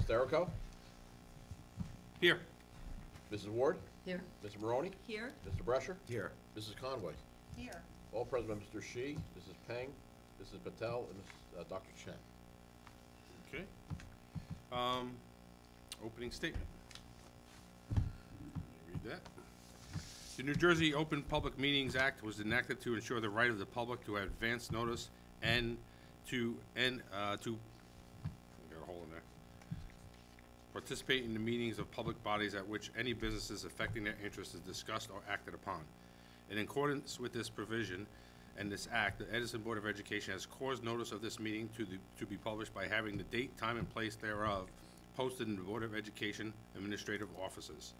Mr. Errico? Here. Mrs. Ward? Here. Mr. Maroney? Here. Mr. Brescher? Here. Mrs. Conway? Here. All present by Mr. Shi, Mrs. Peng, Mrs. Patel, and Dr. Chen. Okay. Opening statement. Read that. The New Jersey Open Public Meetings Act was enacted to ensure the right of the public to have advance notice and to I got a hole in there. Participate in the meetings of public bodies at which any businesses affecting their interests is discussed or acted upon. In accordance with this provision and this act, the Edison Board of Education has caused notice of this meeting to be published by having the date, time, and place thereof posted in the Board of Education administrative offices.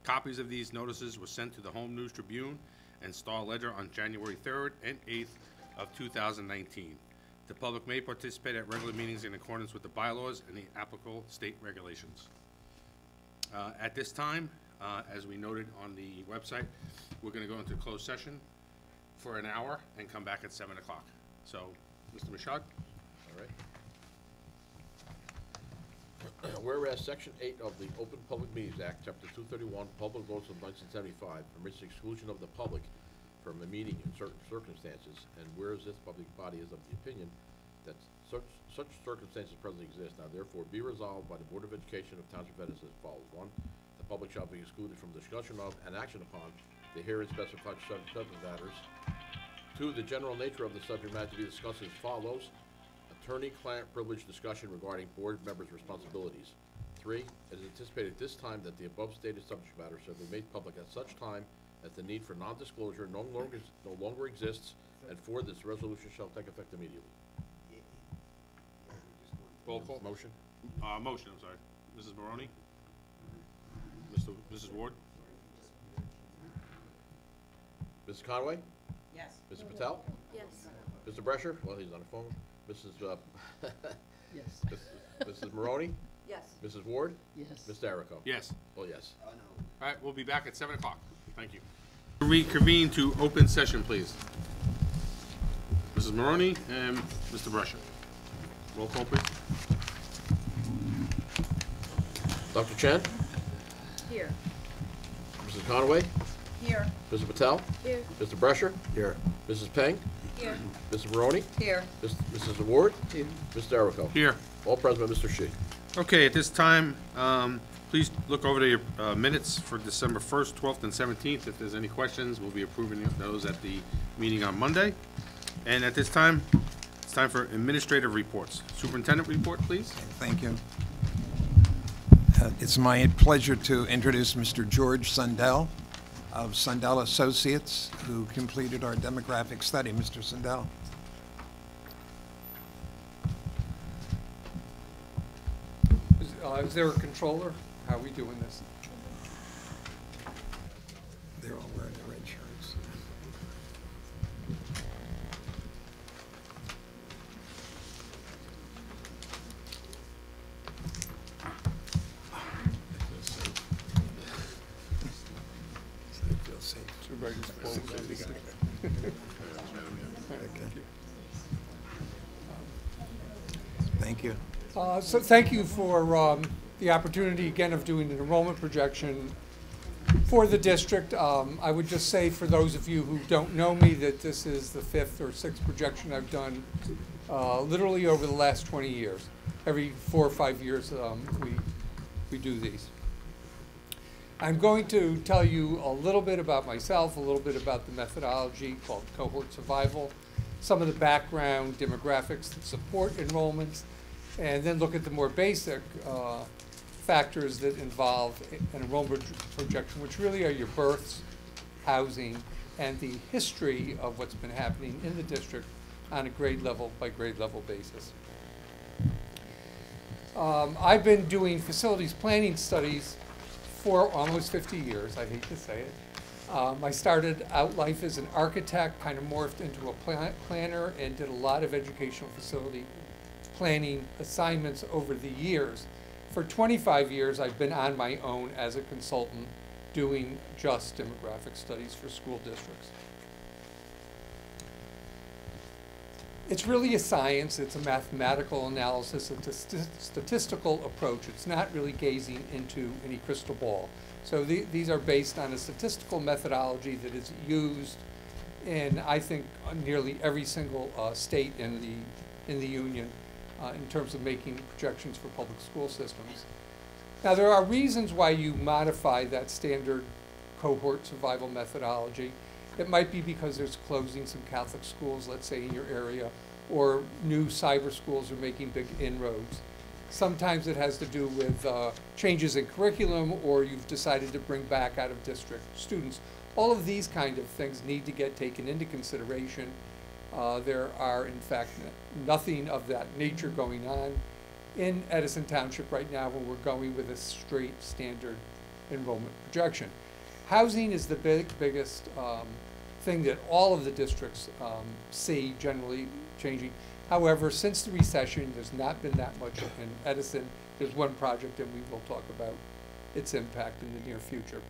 Copies of these notices were sent to the Home News Tribune and Star Ledger on January 3rd and 8th of 2019. The public may participate at regular meetings in accordance with the bylaws and the applicable state regulations. At this time, as we noted on the website, we're going to go into closed session for an hour and come back at 7 o'clock. So, Mr. Michaud? All right. Whereas Section 8 of the Open Public Meetings Act, Chapter 231, Public Laws of 1975, permits the exclusion of the public from a meeting in certain circumstances, and whereas this public body is of the opinion that such circumstances presently exist, now therefore be resolved by the Board of Education of Township of Edison as follows. 1, the public shall be excluded from discussion of and action upon the herein specified subject matters. 2, the general nature of the subject matter to be discussed as follows. Attorney-client privilege discussion regarding board members' responsibilities. 3, it is anticipated at this time that the above stated subject matter shall be made public at such time that the need for non-disclosure no longer exists, and 4, this resolution shall take effect immediately. Roll call. Motion? Motion, I'm sorry. Mrs. Maroney? Mrs. Ward? Mrs. Conway? Yes. Mrs. Patel? Yes. Mr. Brescher? Well, he's on the phone. Mrs. Yes. Mrs. Maroney? Yes. Mrs. Ward? Yes. Mr. Errico? Yes. Oh, yes. All right, we'll be back at 7 o'clock. Thank you. Reconvene to open session, please. Mrs. Maroney and Mr. Brescher. Roll call, please. Dr. Chen? Here. Mrs. Conway? Here. Mr. Patel? Here. Mr. Brescher? Here. Mrs. Peng? Here. Mrs. Maroney? Here. Mrs. Ward? Here. Mr. Errico? Here. All present by Mr. Shi. Okay, at this time, please look over to your minutes for December 1st, 12th, and 17th. If there's any questions, we'll be approving those at the meeting on Monday. And at this time, it's time for administrative reports. Superintendent report, please. Thank you. It's my pleasure to introduce Mr. George Sundell of Sundell Associates, who completed our demographic study. Mr. Sundell. Is there a controller? How are we doing this? They're all wearing the red shirts. I feel safe. Everybody just pulls it. Thank you. So thank you for the opportunity again of doing an enrollment projection for the district. I would just say for those of you who don't know me that this is the 5th or 6th projection I've done literally over the last 20 years. Every 4 or 5 years we do these. I'm going to tell you a little bit about myself, a little bit about the methodology called Cohort Survival, some of the background demographics that support enrollments, and then look at the more basic factors that involve an enrollment projection, which really are your births, housing, and the history of what's been happening in the district on a grade level by grade level basis. I've been doing facilities planning studies for almost 50 years, I hate to say it. I started out life as an architect, kind of morphed into a planner, and did a lot of educational facility planning assignments over the years. For 25 years, I've been on my own as a consultant doing just demographic studies for school districts. It's really a science, it's a mathematical analysis, it's a statistical approach. It's not really gazing into any crystal ball. So these are based on a statistical methodology that is used in, I think, nearly every single state in the union in terms of making projections for public school systems. Now, there are reasons why you modify that standard cohort survival methodology. It might be because there's closing some Catholic schools, let's say, in your area, or new cyber schools are making big inroads. Sometimes it has to do with changes in curriculum, or you've decided to bring back out-of-district students. All of these kind of things need to get taken into consideration. There are, in fact, nothing of that nature going on in Edison Township right now when we're going with a straight standard enrollment projection. Housing is the biggest thing that all of the districts see generally changing. However, since the recession, there's not been that much in Edison. There's one project, and we will talk about its impact in the near future.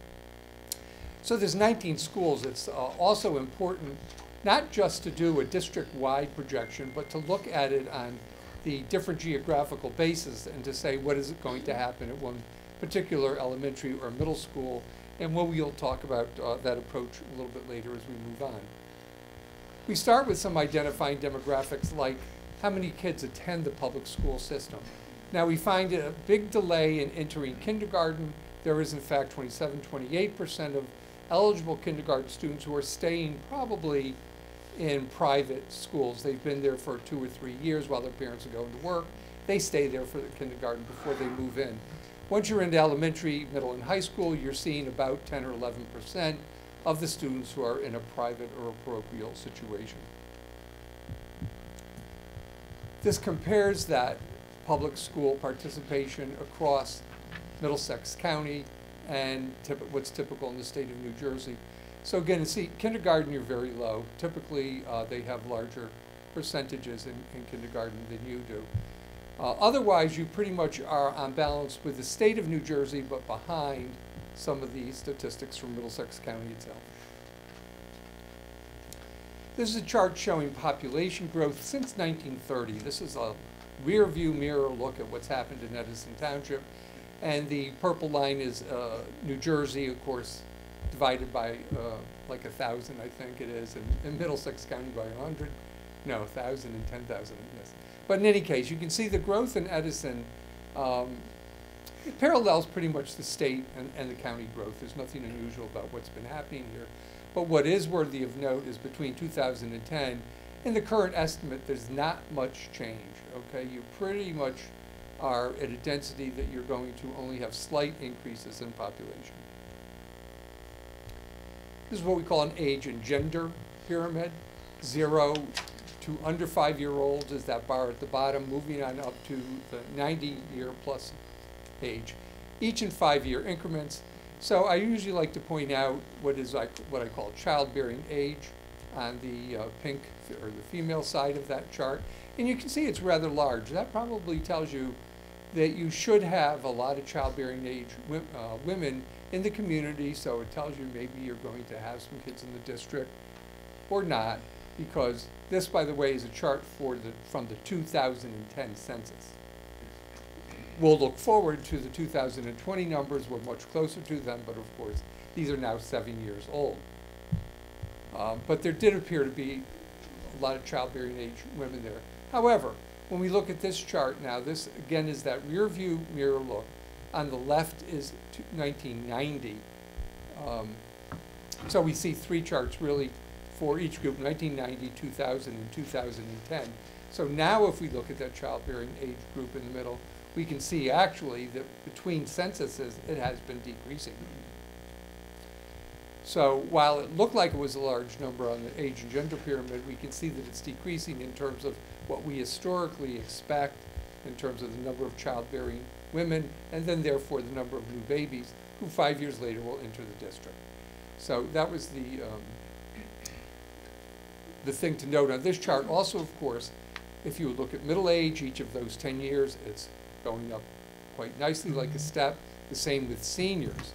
So there's 19 schools. It's also important not just to do a district-wide projection, but to look at it on the different geographical bases and to say what is going to happen at one particular elementary or middle school. And we'll talk about that approach a little bit later as we move on. We start with some identifying demographics like how many kids attend the public school system. Now, we find a big delay in entering kindergarten. There is, in fact, 28% of eligible kindergarten students who are staying probably in private schools. They've been there for 2 or 3 years while their parents are going to work. They stay there for the kindergarten before they move in. Once you're into elementary, middle, and high school, you're seeing about 10 or 11% of the students who are in a private or a parochial situation. This compares that public school participation across Middlesex County and what's typical in the state of New Jersey. So again, see, kindergarten, you're very low. Typically, they have larger percentages in kindergarten than you do. Otherwise, you pretty much are on balance with the state of New Jersey, but behind some of the statistics from Middlesex County itself. This is a chart showing population growth since 1930. This is a rear view mirror look at what's happened in Edison Township. And the purple line is New Jersey, of course, divided by like 1,000, I think it is, and in Middlesex County by 100. No, 1,000 and 10,000, yes. But in any case, you can see the growth in Edison. It parallels pretty much the state and the county growth. There's nothing unusual about what's been happening here. But what is worthy of note is between 2010 and the current estimate, there's not much change, okay? You pretty much are at a density that you're going to only have slight increases in population. This is what we call an age and gender pyramid. 0 to under 5-year-olds is that bar at the bottom, moving on up to the 90-year-plus age, each in 5-year increments. So I usually like to point out what I call childbearing age on the pink or the female side of that chart. And you can see it's rather large. That probably tells you that you should have a lot of childbearing age women in the community, so it tells you maybe you're going to have some kids in the district or not, because this, by the way, is a chart from the 2010 census. We'll look forward to the 2020 numbers. We're much closer to them, but of course, these are now 7 years old. But there did appear to be a lot of childbearing age women there. However, when we look at this chart now, this again is that rear view mirror look. On the left is 1990. So we see 3 charts really for each group, 1990, 2000, and 2010. So now if we look at that childbearing age group in the middle, we can see actually that between censuses, it has been decreasing. So while it looked like it was a large number on the age and gender pyramid, we can see that it's decreasing in terms of what we historically expect in terms of the number of childbearing women, and then therefore the number of new babies who 5 years later will enter the district. So that was the thing to note on this chart. Also, of course, if you look at middle age, each of those 10 years, it's going up quite nicely like a step. The same with seniors.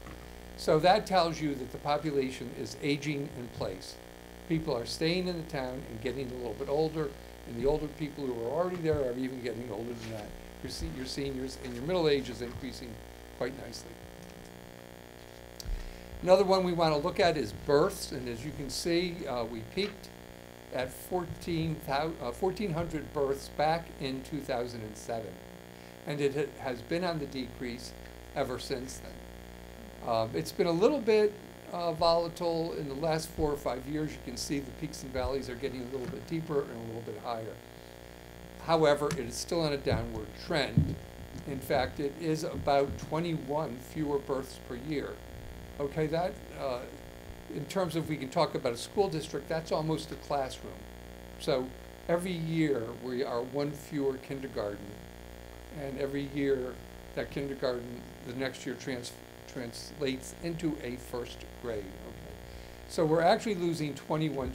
So that tells you that the population is aging in place. People are staying in the town and getting a little bit older, And the older people who are already there are even getting older than that. Your seniors and your middle age is increasing quite nicely. Another one we want to look at is births, and as you can see, we peaked at 1,400 births back in 2007, and it has been on the decrease ever since then. It's been a little bit volatile in the last 4 or 5 years. You can see the peaks and valleys are getting a little bit deeper and a little bit higher. However, it is still on a downward trend. In fact, it is about 21 fewer births per year. Okay, that, in terms of, we can talk about a school district, that's almost a classroom. So every year we are one fewer kindergarten, and every year that kindergarten, the next year translates into a first grade. Okay, so we're actually losing 21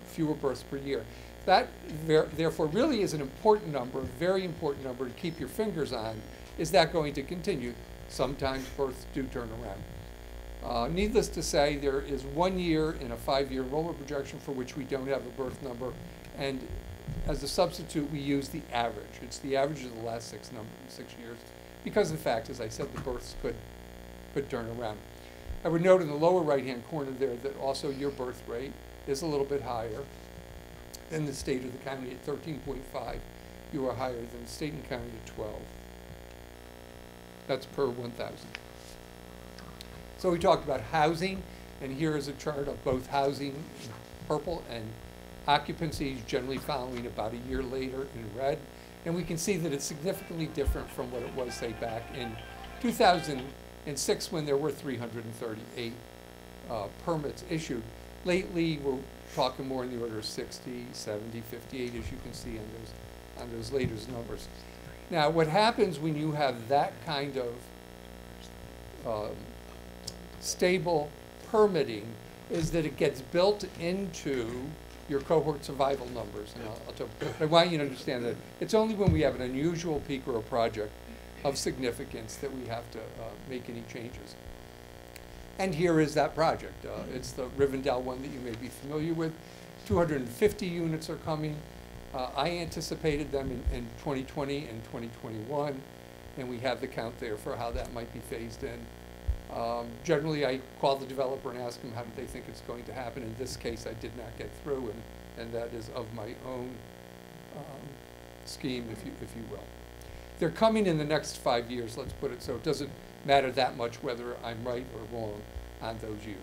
fewer births per year. That therefore really is an important number, a very important number to keep your fingers on. Is that going to continue? Sometimes births do turn around. Needless to say, there is 1 year in a 5-year enrollment projection for which we don't have a birth number, and as a substitute we use the average. It's the average of the last 6 years, because in fact, as I said, the births could turn around. I would note in the lower right-hand corner there that also your birth rate is a little bit higher than the state or the county at 13.5. You are higher than the state and county at 12. That's per 1,000. So we talked about housing, and here is a chart of both housing in purple and occupancy generally following about a year later in red. And we can see that it's significantly different from what it was, say, back in 2006 when there were 338 permits issued. Lately, we're talking more in the order of 60, 70, 58, as you can see on those latest numbers. Now, what happens when you have that kind of stable permitting is that it gets built into your cohort survival numbers. And I want you to understand that it's only when we have an unusual peak or a project of significance that we have to make any changes. And here is that project. It's the Rivendell one that you may be familiar with. 250 units are coming. I anticipated them in 2020 and 2021, and we have the count there for how that might be phased in. Generally, I call the developer and ask them how do they think it's going to happen. In this case, I did not get through, and that is of my own scheme, if you will. They're coming in the next 5 years, let's put it so. It doesn't matter that much whether I'm right or wrong on those years.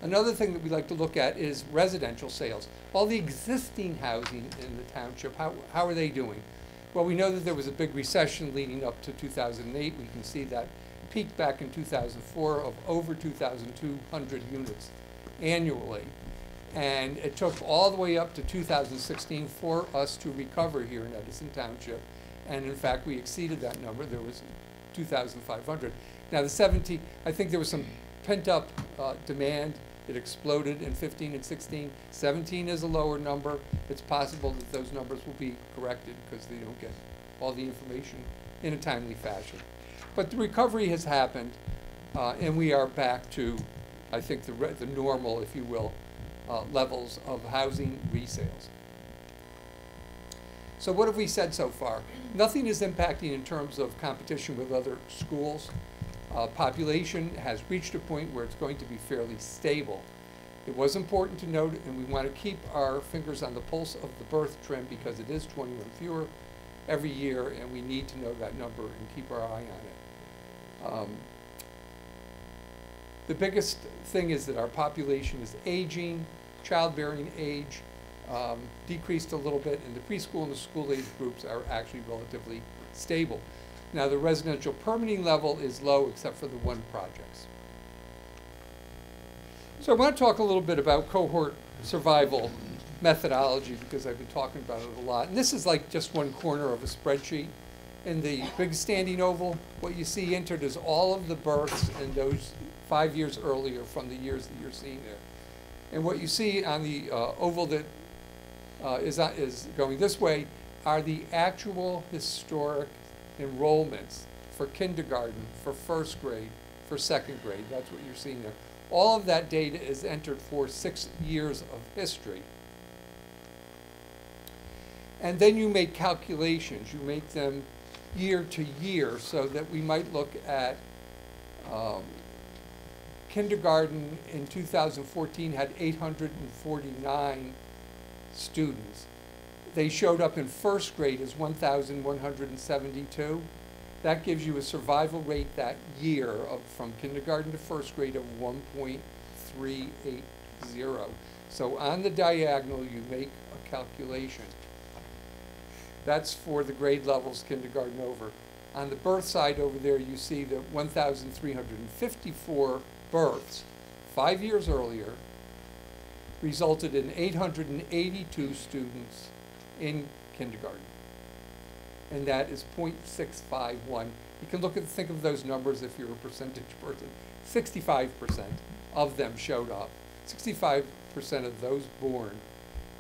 Another thing that we like to look at is residential sales. All the existing housing in the township, how are they doing? Well, we know that there was a big recession leading up to 2008. We can see that peaked back in 2004 of over 2,200 units annually. And it took all the way up to 2016 for us to recover here in Edison Township. And in fact, we exceeded that number. There was 2,500. Now, I think there was some pent-up demand. It exploded in 15 and 16. 17 is a lower number. It's possible that those numbers will be corrected because they don't get all the information in a timely fashion. But the recovery has happened, and we are back to, I think, the normal, if you will, levels of housing resales. So what have we said so far? Nothing is impacting in terms of competition with other schools. Population has reached a point where it's going to be fairly stable. It was important to note, and we want to keep our fingers on the pulse of the birth trend because it is 21 fewer every year, and we need to know that number and keep our eye on it. The biggest thing is that our population is aging. Childbearing age decreased a little bit, and the preschool and the school age groups are actually relatively stable. Now, the residential permitting level is low except for the 1 projects. So I want to talk a little bit about cohort survival methodology because I've been talking about it a lot. And this is like just one corner of a spreadsheet. In the big standing oval, what you see entered is all of the births in those 5 years earlier from the years that you're seeing there. And what you see on the oval that is going this way are the actual historic enrollments for kindergarten, for first grade, for second grade. That's what you're seeing there. All of that data is entered for 6 years of history. And then you make calculations. You make them year to year so that we might look at kindergarten in 2014 had 849 students. They showed up in first grade as 1,172. That gives you a survival rate that year from kindergarten to first grade of 1.380. So on the diagonal, you make a calculation. That's for the grade levels kindergarten over. On the birth side over there, you see that 1,354 births 5 years earlier resulted in 882 students in kindergarten. And that is 0.651. You can think of those numbers if you're a percentage person. 65% of them showed up. 65% of those born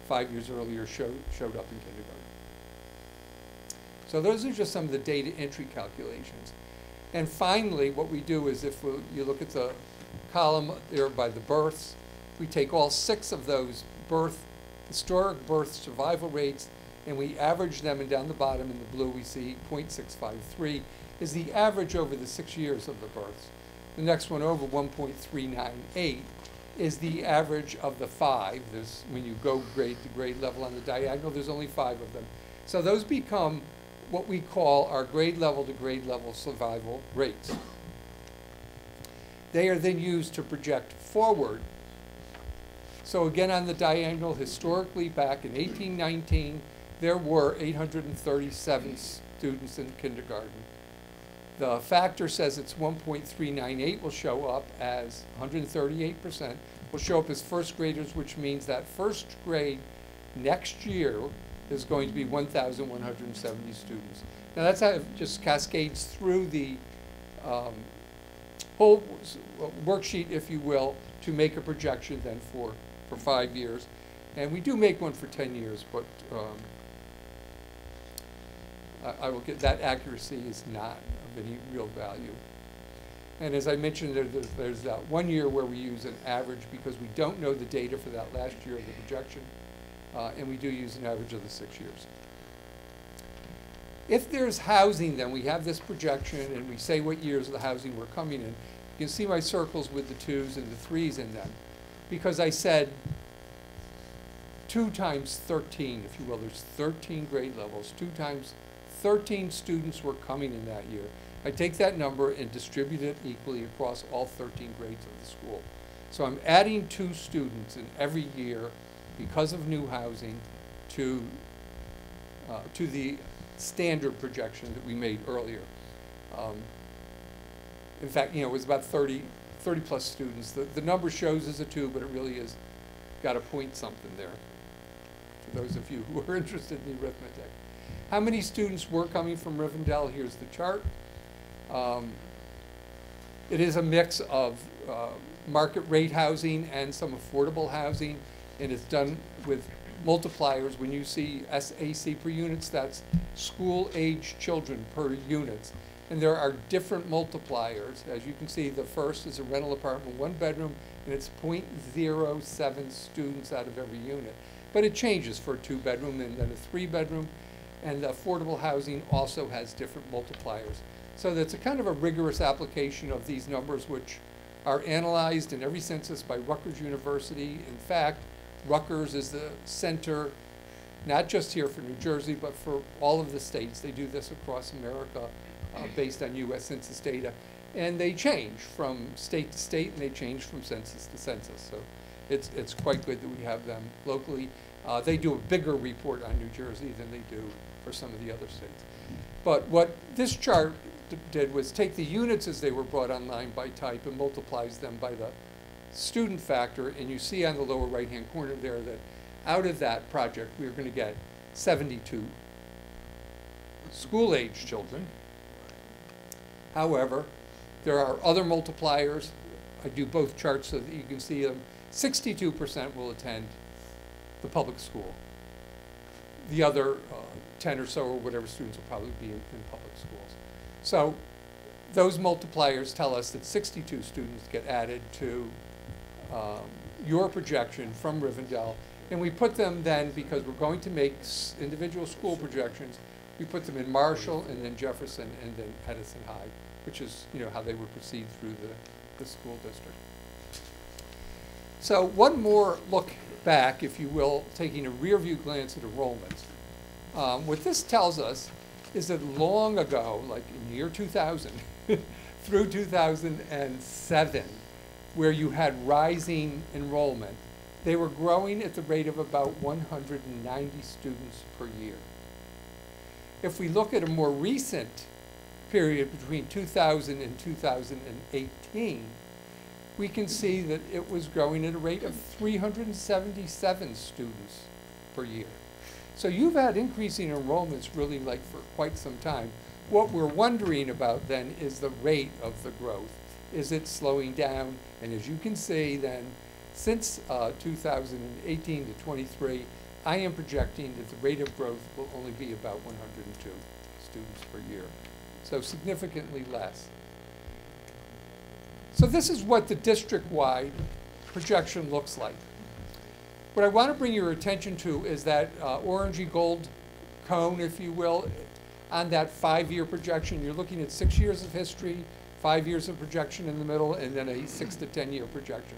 5 years earlier showed up in kindergarten. So those are just some of the data entry calculations. And finally, what we do is you look at the column there by the births, we take all 6 of those historic birth survival rates, and we average them, and down the bottom in the blue we see 0.653 is the average over the 6 years of the births. The next one over, 1.398, is the average of the 5. When you go grade to grade level on the diagonal, there's only 5 of them. So those become what we call our grade level to grade level survival rates. They are then used to project forward. So again, on the diagonal, historically back in 1819, there were 837 students in kindergarten. The factor says it's 1.398 will show up as 138%, will show up as first graders, which means that first grade next year is going to be 1,170 students. Now that's how it just cascades through the whole worksheet, if you will, to make a projection then for 5 years. And we do make one for 10 years, but I will get that accuracy is not of any real value. And as I mentioned, there's that 1 year where we use an average because we don't know the data for that last year of the projection, and we do use an average of the 6 years. If there's housing, then we have this projection and we say what years of the housing we're coming in. You can see my circles with the 2s and the 3s in them because I said 2 times 13, if you will. There's 13 grade levels. 2 times 13 students were coming in that year. I take that number and distribute it equally across all 13 grades of the school. So I'm adding 2 students in every year because of new housing to the standard projection that we made earlier. In fact, it was about 30 plus students. The number shows as a 2, but it really is got a point something there, for those of you who are interested in the arithmetic. How many students were coming from Rivendell? Here's the chart. It is a mix of market rate housing and some affordable housing, and it's done with multipliers. When you see SAC per units, that's school-age children per units. And there are different multipliers. As you can see, the first is a rental apartment, 1 bedroom, and it's 0.07 students out of every unit. But it changes for a 2 bedroom and then a 3 bedroom. And the affordable housing also has different multipliers. So that's a kind of a rigorous application of these numbers, which are analyzed in every census by Rutgers University. In fact, Rutgers is the center, not just here for New Jersey, but for all of the states. They do this across America based on U.S. Census data. And they change from state to state, and they change from census to census. So it's quite good that we have them locally. They do a bigger report on New Jersey than they do for some of the other states. But what this chart did was take the units as they were brought online by type and multiplies them by the student factor, and you see on the lower right-hand corner there that out of that project we're going to get 72 school-age children. However, there are other multipliers. I do both charts so that you can see them. 62% will attend the public school. The other 10 or so or whatever students will probably be in public schools. So those multipliers tell us that 62 students get added to your projection from Rivendell, And we put them then, because we're going to make individual school projections, we put them in Marshall and then Jefferson and then Edison High, which is, how they would proceed through the school district. So one more look back, if you will, taking a rear view glance at enrollments. What this tells us is that long ago, like in the year 2000 through 2007, where you had rising enrollment, they were growing at the rate of about 190 students per year. If we look at a more recent period between 2000 and 2018, we can see that it was growing at a rate of 377 students per year. So you've had increasing enrollments really like for quite some time. What we're wondering about then is the rate of the growth. Is it slowing down? And as you can see then, since 2018 to 23, I am projecting that the rate of growth will only be about 102 students per year. So significantly less. So this is what the district-wide projection looks like. What I want to bring your attention to is that orangey gold cone, if you will, on that 5-year projection. You're looking at 6 years of history, 5 years of projection in the middle, and then a 6 to 10 year projection.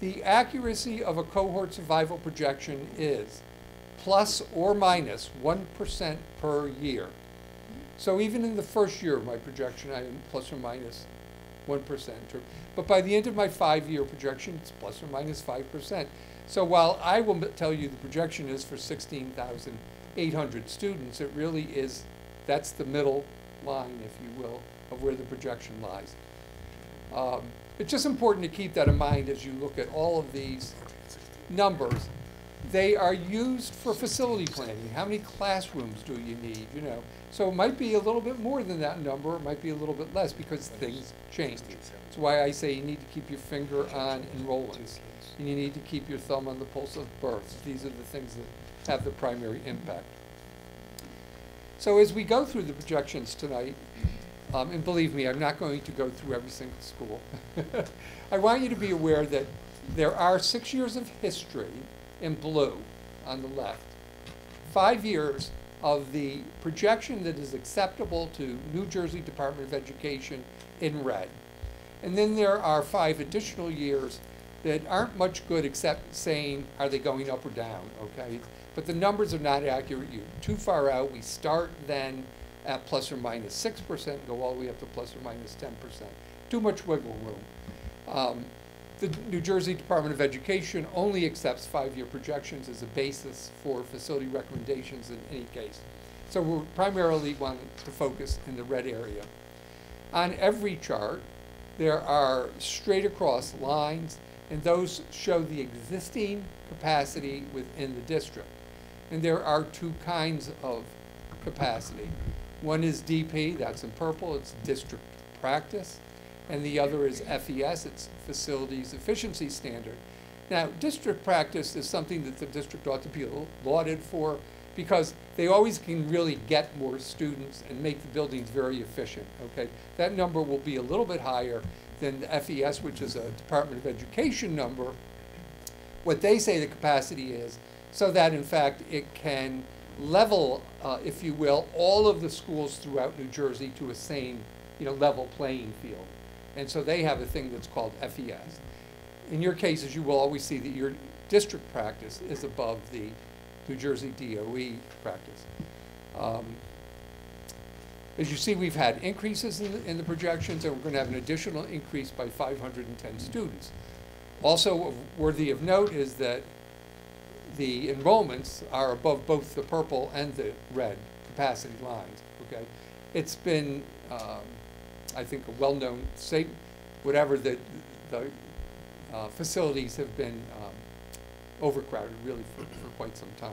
The accuracy of a cohort survival projection is plus or minus 1% per year. So even in the first year of my projection, I am plus or minus 1%. But by the end of my 5-year projection, it's plus or minus 5%. So while I will tell you the projection is for 16,800 students, it really is, that's the middle line, if you will, of where the projection lies. It's just important to keep that in mind as you look at all of these numbers. They are used for facility planning. How many classrooms do you need, So it might be a little bit more than that number, it might be a little bit less because things change. That's why I say you need to keep your finger on enrollments, and you need to keep your thumb on the pulse of births. These are the things that have the primary impact. So as we go through the projections tonight, and believe me, I'm not going to go through every single school. I want you to be aware that there are 6 years of history in blue on the left, 5 years of the projection that is acceptable to New Jersey Department of Education in red. And then there are 5 additional years that aren't much good except saying, are they going up or down, okay? But the numbers are not accurate. You're too far out. We start then at plus or minus 6%, go all the way up to plus or minus 10%. Too much wiggle room. The New Jersey Department of Education only accepts 5-year projections as a basis for facility recommendations in any case. So we primarily want to focus in the red area. On every chart, there are straight across lines, and those show the existing capacity within the district. And there are 2 kinds of capacity. One is DP, that's in purple, it's district practice. And the other is FES, it's Facilities Efficiency Standard. Now, district practice is something that the district ought to be lauded for because they always can really get more students and make the buildings very efficient, okay? That number will be a little bit higher than the FES, which is a Department of Education number. What they say the capacity is, so that in fact it can level, if you will, all of the schools throughout New Jersey to a same, level playing field. And so they have a thing that's called FES. In your cases, you will always see that your district practice is above the New Jersey DOE practice. As you see, we've had increases in the projections, and we're going to have an additional increase by 510 students. Also worthy of note is that the enrollments are above both the purple and the red capacity lines, okay? It's been, I think, a well-known statement, whatever the facilities have been overcrowded really for quite some time.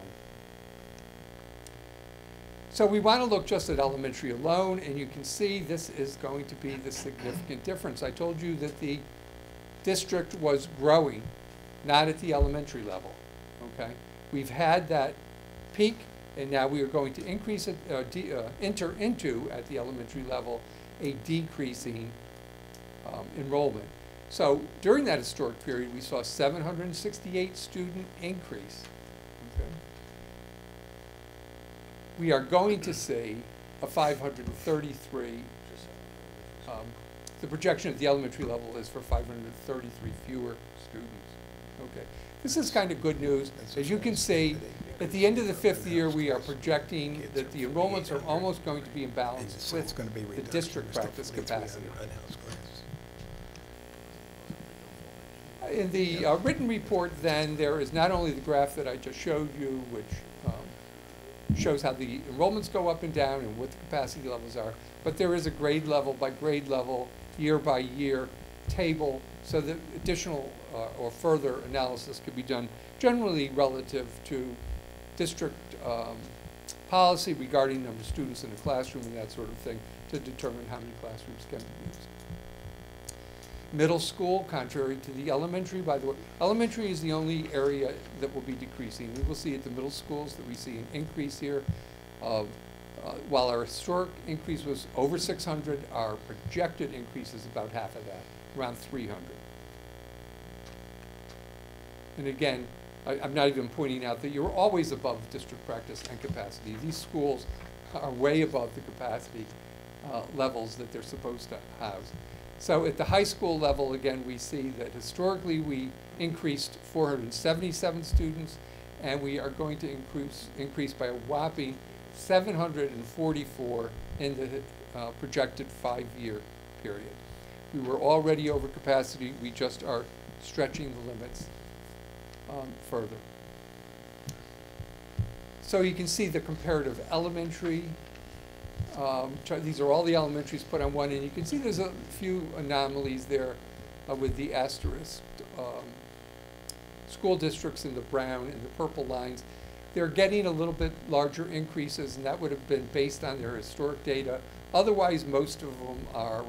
So we want to look just at elementary alone, and you can see this is going to be the significant difference. I told you that the district was growing, not at the elementary level, okay? We've had that peak, and now we are going to increase it, enter into, at the elementary level, a decreasing enrollment. So during that historic period, we saw 768 student increase. Okay. We are going to see a 533, the projection at the elementary level is for 533 fewer students. Okay. This is kind of good news. As you can see, at the end of the 5th year, we are projecting that the enrollments are almost going to be in balance with the district practice capacity. In the written report, then, there is not only the graph that I just showed you, which shows how the enrollments go up and down and what the capacity levels are, but there is a grade level by grade level, year by year table, so that additional or further analysis could be done, generally relative to district policy regarding number of students in the classroom and that sort of thing, to determine how many classrooms can be used. Middle school, contrary to the elementary, by the way, elementary is the only area that will be decreasing. We will see at the middle schools that we see an increase here of, while our historic increase was over 600, our projected increase is about half of that, around 300. And again, I'm not even pointing out that you're always above district practice and capacity. These schools are way above the capacity levels that they're supposed to house. So at the high school level, again, we see that historically we increased 477 students, and we are going to increase by a whopping 744 in the projected 5-year period. We were already over capacity. We just are stretching the limits further. So you can see the comparative elementary. These are all the elementaries put on one, and you can see there's a few anomalies there with the asterisk. School districts in the brown and the purple lines, they're getting a little bit larger increases, and that would have been based on their historic data. Otherwise, most of them are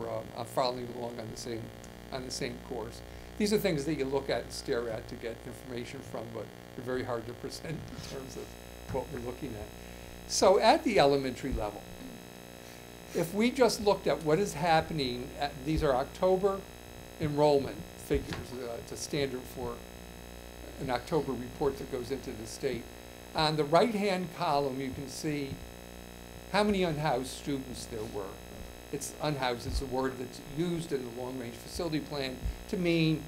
following along on the same course. These are things that you look at and stare at to get information from, but they're very hard to present in terms of what we're looking at. So at the elementary level, if we just looked at what is happening, these are October enrollment figures. It's a standard for an October report that goes into the state. On the right-hand column, you can see how many unhoused students there were. It's unhoused is a word that's used in the long-range facility plan to mean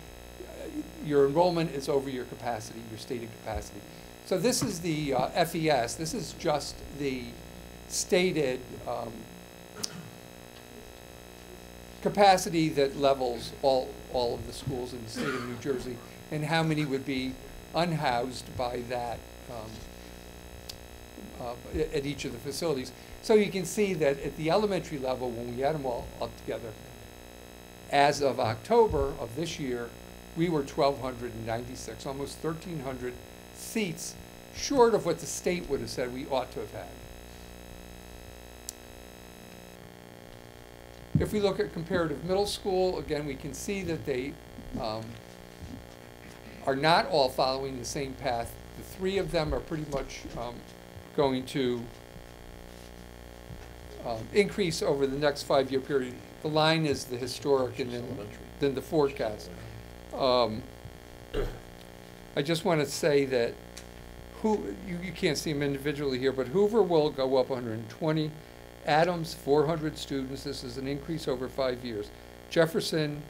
your enrollment is over your capacity, your stated capacity. So this is the FES. This is just the stated capacity that levels all of the schools in the state of New Jersey, and how many would be unhoused by that at each of the facilities. So you can see that at the elementary level, when we add them all up together, as of October of this year, we were 1,296, almost 1,300 seats short of what the state would have said we ought to have had. If we look at comparative middle school, again, we can see that they are not all following the same path. The 3 of them are pretty much going to increase over the next 5-year period. The line is the historic and then the forecast. I just want to say that you can't see them individually here, but Hoover will go up 120. Adams, 400 students. This is an increase over 5 years. Jefferson,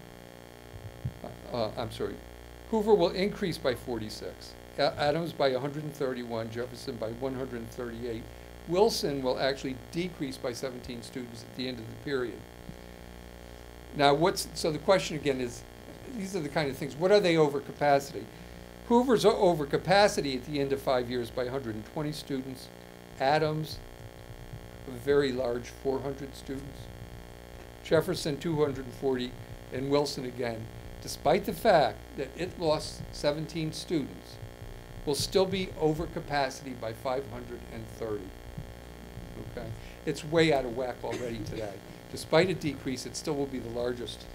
Hoover will increase by 46. Adams by 131, Jefferson by 138. Wilson will actually decrease by 17 students at the end of the period. Now, so the question again is, these are the kind of things, what are they over capacity? Hoover's over capacity at the end of 5 years by 120 students. Adams, a very large 400 students. Jefferson, 240, and Wilson again, despite the fact that it lost 17 students, will still be over capacity by 530. Okay? It's way out of whack already today. Despite a decrease, it still will be the largest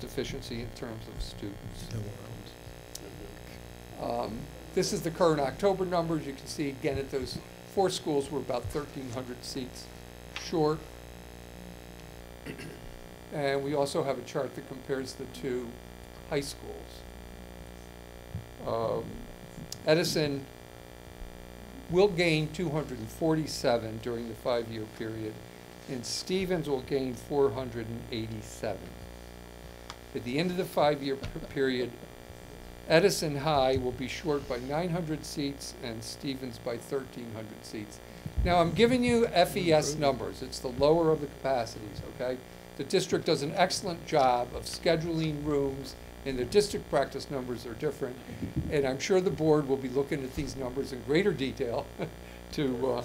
efficiency in terms of students. This is the current October numbers. You can see again at those 4 schools were about 1,300 seats short. And we also have a chart that compares the two high schools. Edison will gain 247 during the 5-year period, and Stevens will gain 487. At the end of the 5-year period, Edison High will be short by 900 seats and Stevens by 1,300 seats. Now, I'm giving you FES numbers. It's the lower of the capacities, okay? The district does an excellent job of scheduling rooms, and the district practice numbers are different. And I'm sure the board will be looking at these numbers in greater detail to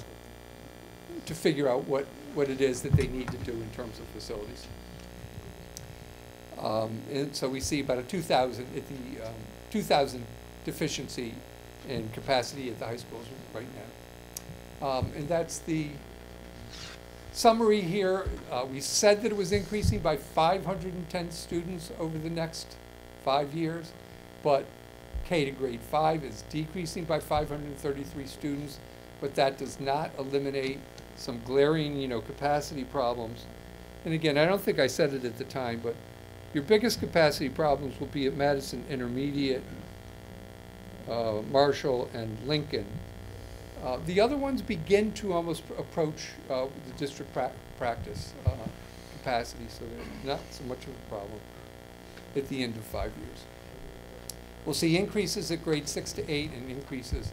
figure out what it is that they need to do in terms of facilities. And so we see about a 2,000 at the 2,000 deficiency in capacity at the high schools right now. And that's the summary here. We said that it was increasing by 510 students over the next 5 years, but K to grade 5 is decreasing by 533 students, but that does not eliminate some glaring, capacity problems. And again, I don't think I said it at the time, but your biggest capacity problems will be at Madison Intermediate, Marshall, and Lincoln. The other ones begin to almost approach the district practice capacity, so they're not so much of a problem at the end of 5 years. We'll see increases at grade 6 to 8 and increases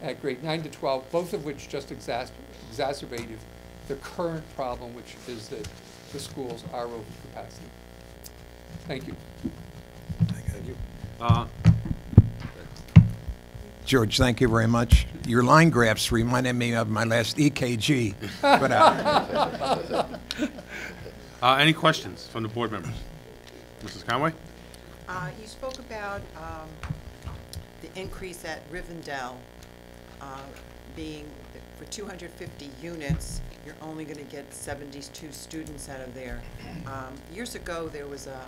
at grade 9 to 12, both of which just exacerbate the current problem, which is that the schools are over capacity. Thank you. Thank you. George, thank you very much. Your line graphs reminded me of my last EKG. But, Any questions from the board members? Mrs. Conway? You spoke about the increase at Rivendell being for 250 units, you're only going to get 72 students out of there. Years ago, there was a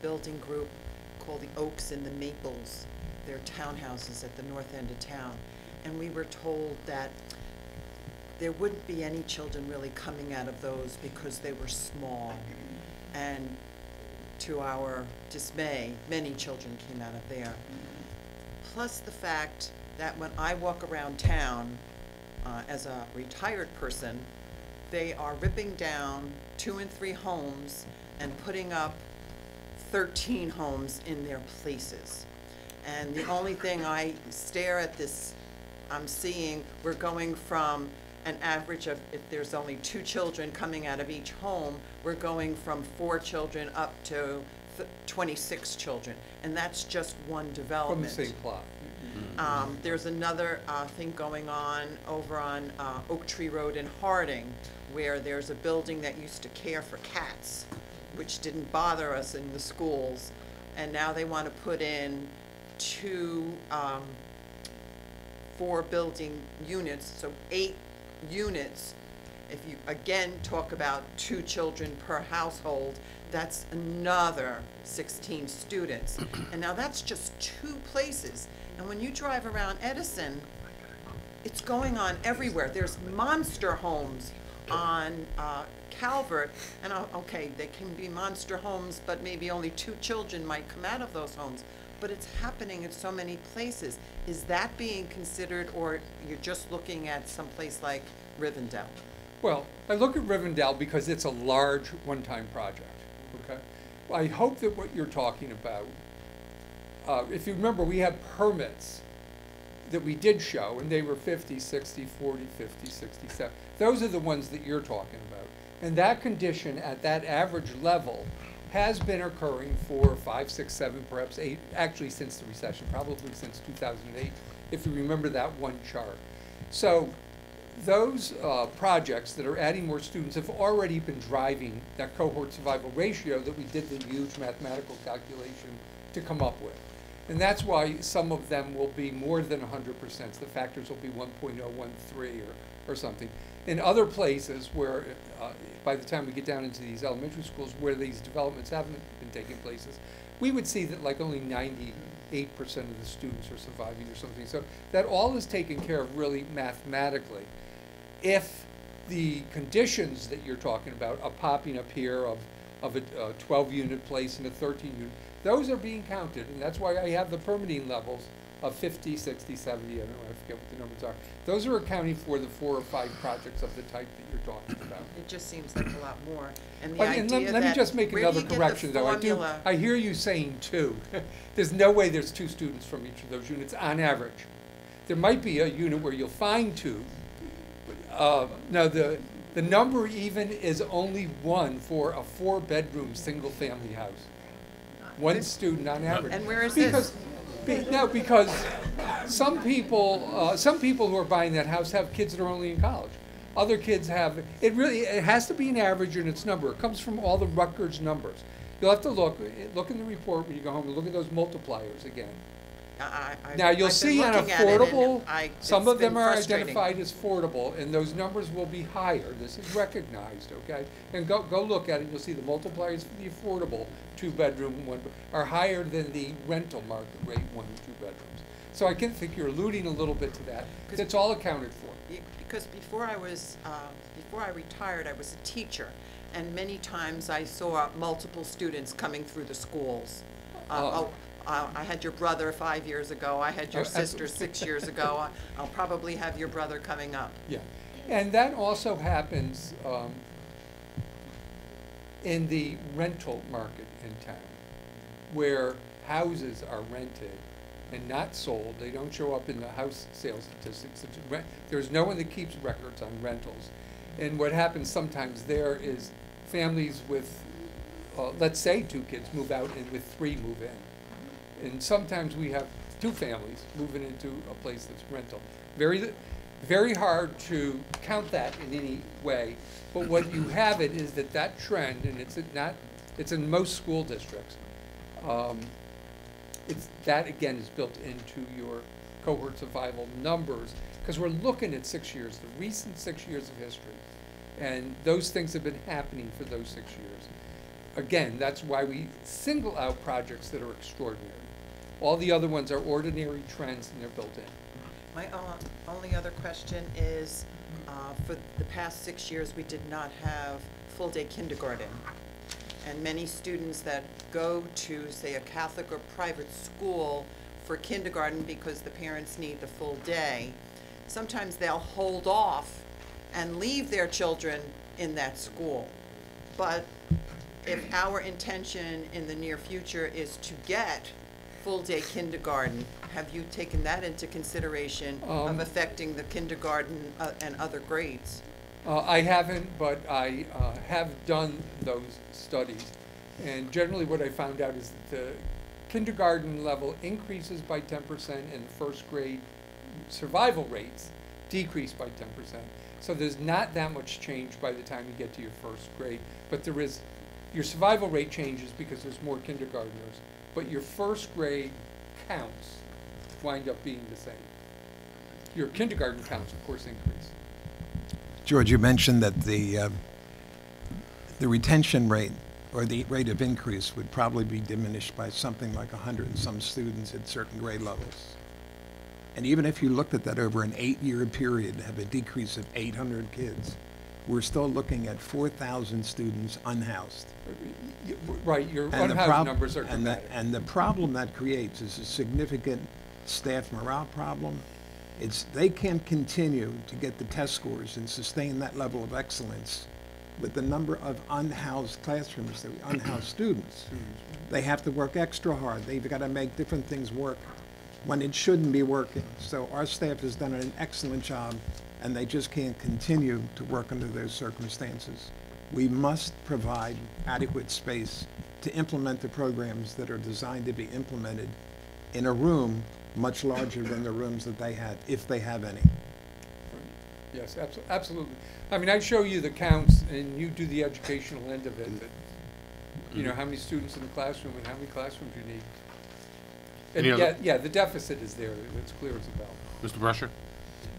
building group called the Oaks and the Maples. They're townhouses at the north end of town. And we were told that there wouldn't be any children really coming out of those because they were small. And to our dismay, many children came out of there. Plus the fact that when I walk around town as a retired person, they are ripping down 2 and 3 homes and putting up 13 homes in their places. And the only thing I stare at this, I'm seeing, we're going from an average of, if there's only 2 children coming out of each home, we're going from 4 children up to 26 children. And that's just one development. From the same plot. There's another thing going on over on Oak Tree Road in Harding, where there's a building that used to care for cats, which didn't bother us in the schools. And now they want to put in 2 4-building units, so 8 units. If you again talk about 2 children per household, that's another 16 students. And now that's just 2 places. And when you drive around Edison, it's going on everywhere. There's monster homes on Calvert, and okay, they can be monster homes, but maybe only 2 children might come out of those homes. But it's happening in so many places. Is that being considered, or you're just looking at some place like Rivendell? Well, I look at Rivendell because it's a large one-time project, okay? I hope that what you're talking about, if you remember, we had permits that we did show, and they were 50, 60, 40, 50, 67. Those are the ones that you're talking about. And that condition at that average level has been occurring for 5, 6, 7, perhaps 8, actually since the recession, probably since 2008, if you remember that one chart. So those projects that are adding more students have already been driving that cohort survival ratio that we did the huge mathematical calculation to come up with. And that's why some of them will be more than 100%. The factors will be 1.013 or something. In other places where, by the time we get down into these elementary schools where these developments haven't been taking places, we would see that like only 98% of the students are surviving or something. So that all is taken care of really mathematically. If the conditions that you're talking about are popping up here of a 12-unit place and a 13-unit. Those are being counted, and that's why I have the permitting levels of 50, 60, 70, I don't know, I forget what the numbers are. Those are accounting for the 4 or 5 projects of the type that you're talking about. It just seems like a lot more. And the But- and idea let me that just make where do another you get the correction, though. formula? I hear you saying 2. There's no way there's 2 students from each of those units on average. There might be a unit where you'll find 2. No, the number even is only 1 for a 4-bedroom, single-family house. 1 student on average. And where is Because- this? No, because some people who are buying that house have kids that are only in college. Other kids have, it has to be an average in its number. It comes from all the Rutgers numbers. You'll have to look in the report when you go home and look at those multipliers again. Now, you'll I've see been on looking at it, and affordable, some it's of them been are frustrating. identified as affordable, and those numbers will be higher. This is recognized, okay? And go look at it, you'll see the multipliers for the affordable 2-bedroom, are higher than the rental market rate 1 and 2 bedrooms. So I can think you're alluding a little bit to that. It's all accounted for. Because before I retired, I was a teacher, and many times I saw multiple students coming through the schools. I had your brother 5 years ago, I had your sister 6 years ago, I'll probably have your brother coming up. Yeah, and that also happens in the rental market in town, where houses are rented and not sold. They don't show up in the house sales statistics. There's no one that keeps records on rentals. And what happens sometimes there is families with, let's say 2 kids move out and with 3 move in. And sometimes we have 2 families moving into a place that's rental. Very hard to count that in any way, but what you have it is that trend, and it's in most school districts. That again is built into your cohort survival numbers, because we're looking at 6 years, the recent 6 years of history, and those things have been happening for those 6 years. Again, that's why we single out projects that are extraordinary. All the other ones are ordinary trends, and they're built in. My only other question is, for the past 6 years, we did not have full-day kindergarten. And many students that go to, say, a Catholic or private school for kindergarten because the parents need the full day, sometimes they'll hold off and leave their children in that school. But if our intention in the near future is to get full-day kindergarten, have you taken that into consideration of affecting the kindergarten and other grades? I haven't, but I have done those studies. And generally what I found out is that the kindergarten level increases by 10% and the first grade survival rates decrease by 10%. So there's not that much change by the time you get to your first grade, but there is, your survival rate changes because there's more kindergartners, but your first grade counts wind up being the same. Your kindergarten counts, of course, increase. George, you mentioned that the retention rate or the rate of increase would probably be diminished by something like 100 and some students at certain grade levels. And even if you looked at that over an 8-year period, have a decrease of 800 kids, we're still looking at 4,000 students unhoused. Right, your And the unhoused numbers are dramatic. and the problem that creates is a significant staff morale problem. They can't continue to get the test scores and sustain that level of excellence with the number of unhoused classrooms, the unhoused students. They have to work extra hard. They've got to make different things work when it shouldn't be working. So our staff has done an excellent job, and they just can't continue to work under those circumstances. We must provide adequate space to implement the programs that are designed to be implemented in a room much larger than the rooms that they have, if they have any. Yes, absolutely. I mean, I show you the counts, and you do the educational end of it, but, you know, how many students in the classroom and how many classrooms you need. And Any other- yeah, the deficit is there, it's clear as a bell. Mr. Brescher?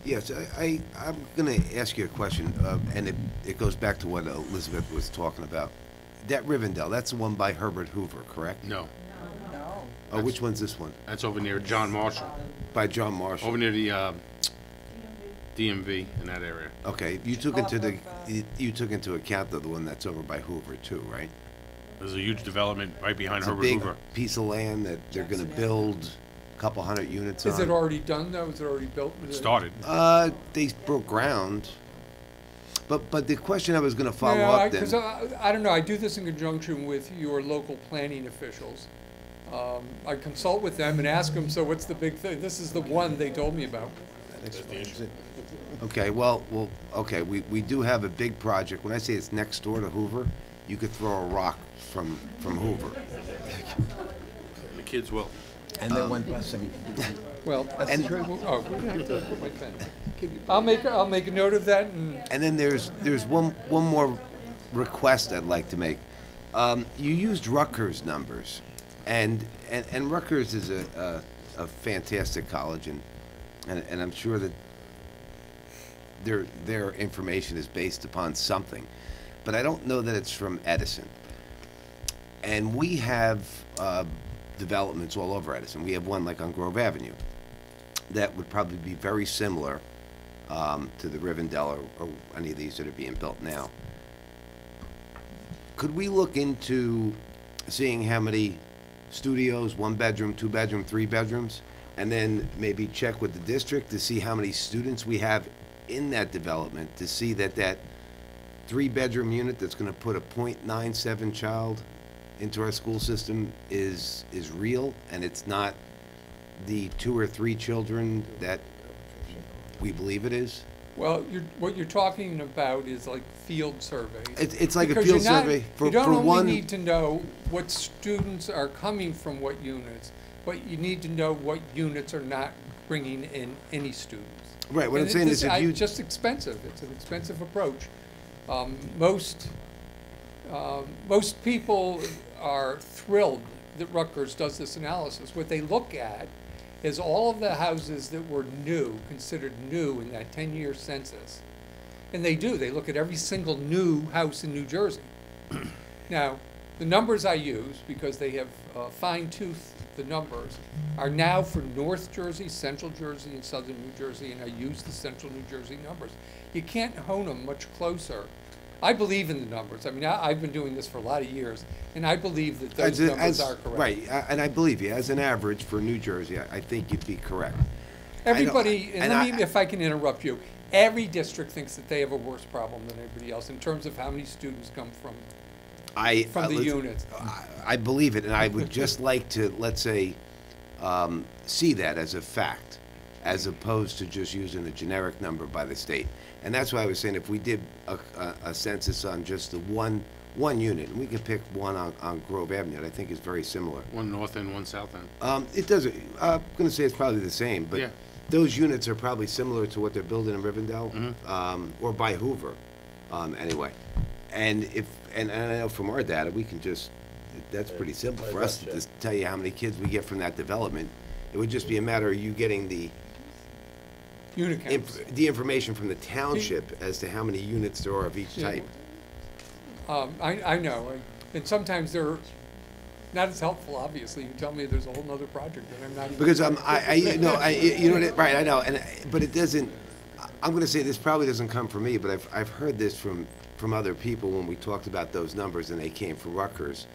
Yes, I'm going to ask you a question, and it goes back to what Elizabeth was talking about. That Rivendell, that's the one by Herbert Hoover, correct? No, No. Oh, which one's this one? that's over near John Marshall, By John Marshall. over near the DMV in that area. Okay, you took you took into account though the one that's over by Hoover too, right? There's a huge development right behind It's a Herbert big Hoover. piece of land that they're gonna Jackson build a couple hundred units on. Is it already done though? Is it already built? It started. They broke ground. But the question I was gonna follow Yeah, up because then, I don't know, I do this in conjunction with your local planning officials. I consult with them and ask them, so what's the big thing? This is the one they told me about. okay, okay, we do have a big project. When I say it's next door to Hoover, you could throw a rock from Hoover. The kids will. And they went busing. Well, And- oh, we have to put my pen. I'll make a note of that and, And then there's one more request I'd like to make. You used Rutgers numbers, and Rutgers is a fantastic college, and I'm sure that their information is based upon something, but I don't know that it's from Edison. And we have developments all over Edison. We have one like on Grove Avenue that would probably be very similar to the Rivendell or any of these that are being built now. Could we look into seeing how many studios, 1 bedroom, 2 bedroom, 3 bedrooms, and then maybe check with the district to see how many students we have in that development, to see that 3-bedroom unit that's gonna put a .97 child into our school system is real, and it's not the 2 or 3 children that we believe it is? well, what you're talking about is like field surveys. It's like a Because field you're not- survey for You don't only one. need to know what students are coming from what units, but you need to know what units are not bringing in any students. Right, what I'm And saying is if you. It's just expensive, it's an expensive approach. Most people are thrilled that Rutgers does this analysis. What they look at is all of the houses that were new, considered new in that 10-year census. And they do, they look at every single new house in New Jersey. Now, the numbers I use, because they have fine-toothed the numbers, are now for North Jersey, Central Jersey, and Southern New Jersey, and I use the Central New Jersey numbers. You can't hone them much closer. I believe in the numbers. I mean, I've been doing this for a lot of years, and I believe that those numbers are correct. Right, and I believe you, as an average for New Jersey, I think you'd be correct. Everybody, and and I- let me, if I can interrupt you, every district thinks that they have a worse problem than everybody else in terms of how many students come from the listen, units. I believe it, and I would just like to, let's say, see that as a fact, as opposed to just using a generic number by the state. And that's why I was saying if we did a census on just the one unit, and we could pick one on Grove Avenue, that I think is very similar. One north end, one south end. It doesn't, I'm gonna say it's probably the same, but Yeah. those units are probably similar to what they're building in Rivendell, or by Hoover, anyway. And I know from our data, we can just, that's pretty simple for us to just tell you how many kids we get from that development. It would just be a matter of you getting the Unit counts. information from the township as to how many units there are of each Yeah. type. I know, and sometimes they're not as helpful, obviously. You tell me there's a whole nother project that I'm not even. Because you know what, right, I know, but it doesn't, I'm gonna say this probably doesn't come from me, but I've heard this from other people when we talked about those numbers and they came from Rutgers.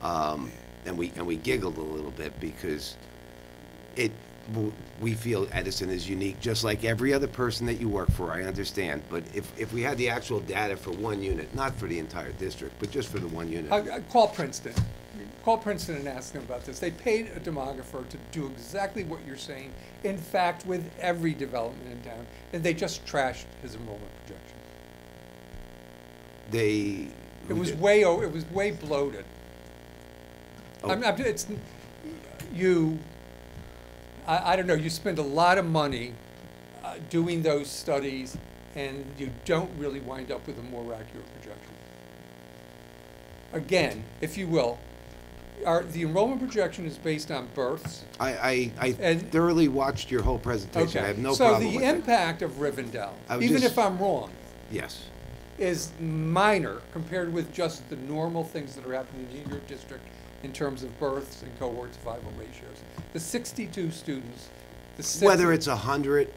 And we giggled a little bit because we feel Edison is unique, just like every other person that you work for, I understand. But if we had the actual data for one unit, not for the entire district, but just for the one unit. Call Princeton. Call Princeton and ask them about this. They paid a demographer to do exactly what you're saying, in fact, with every development in town, and they just trashed his enrollment projection. It was way bloated. Oh. I don't know, you spend a lot of money doing those studies, and you don't really wind up with a more accurate projection. Again, if you will, the enrollment projection is based on births. I And- thoroughly watched your whole presentation. I have no So problem the with it. impact of Rivendell, I was even just- if I'm wrong, Yes. is minor compared with just the normal things that are happening in your district in terms of births and cohort survival ratios. The 62 students, Whether it's 100,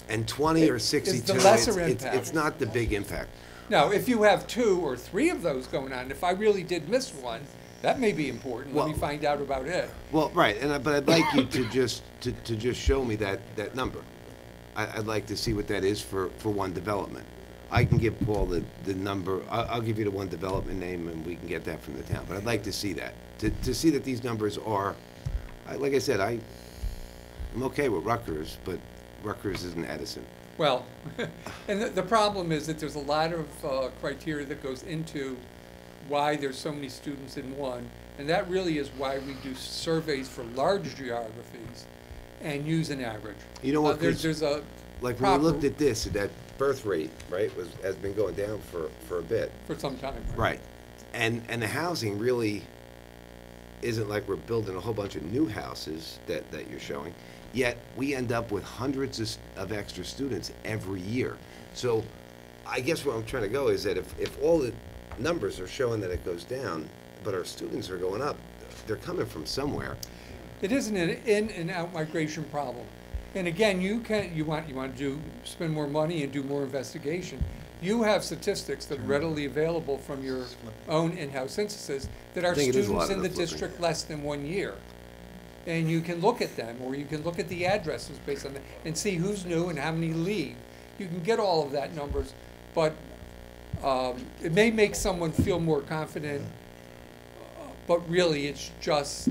And 20 or It's 62, the lesser it's impact. not the big impact. Now, if you have 2 or 3 of those going on, if I really did miss one, that may be important. Let me Well- find out about it. Well, right, but I'd like you to just show me that number. I'd like to see what that is for one development. I can give Paul the number, I'll give you the one development name and we can get that from the town, but I'd like to see that. To see that these numbers are, like I said, I'm okay with Rutgers, but Rutgers isn't Edison. Well, and the problem is that there's a lot of criteria that goes into why there's so many students in one, and that really is why we do surveys for large geographies and use an average. You know what, 'cause There's a like when we proper- looked at this, that birth rate, right, has been going down for a bit. for some time. Right. And the housing really isn't like we're building a whole bunch of new houses that you're showing. Yet we end up with hundreds of extra students every year. So I guess where I'm trying to go is that if all the numbers are showing that it goes down, but our students are going up, they're coming from somewhere. It isn't an in and out migration problem. And again, you want to spend more money and do more investigation. You have statistics that are readily available from your own in-house censuses that are I think it is a lot students of in the the flipping. district less than 1 year. And you can look at them, or you can look at the addresses based on that, and see who's new and how many leave. You can get all of that numbers, but it may make someone feel more confident, but really it's just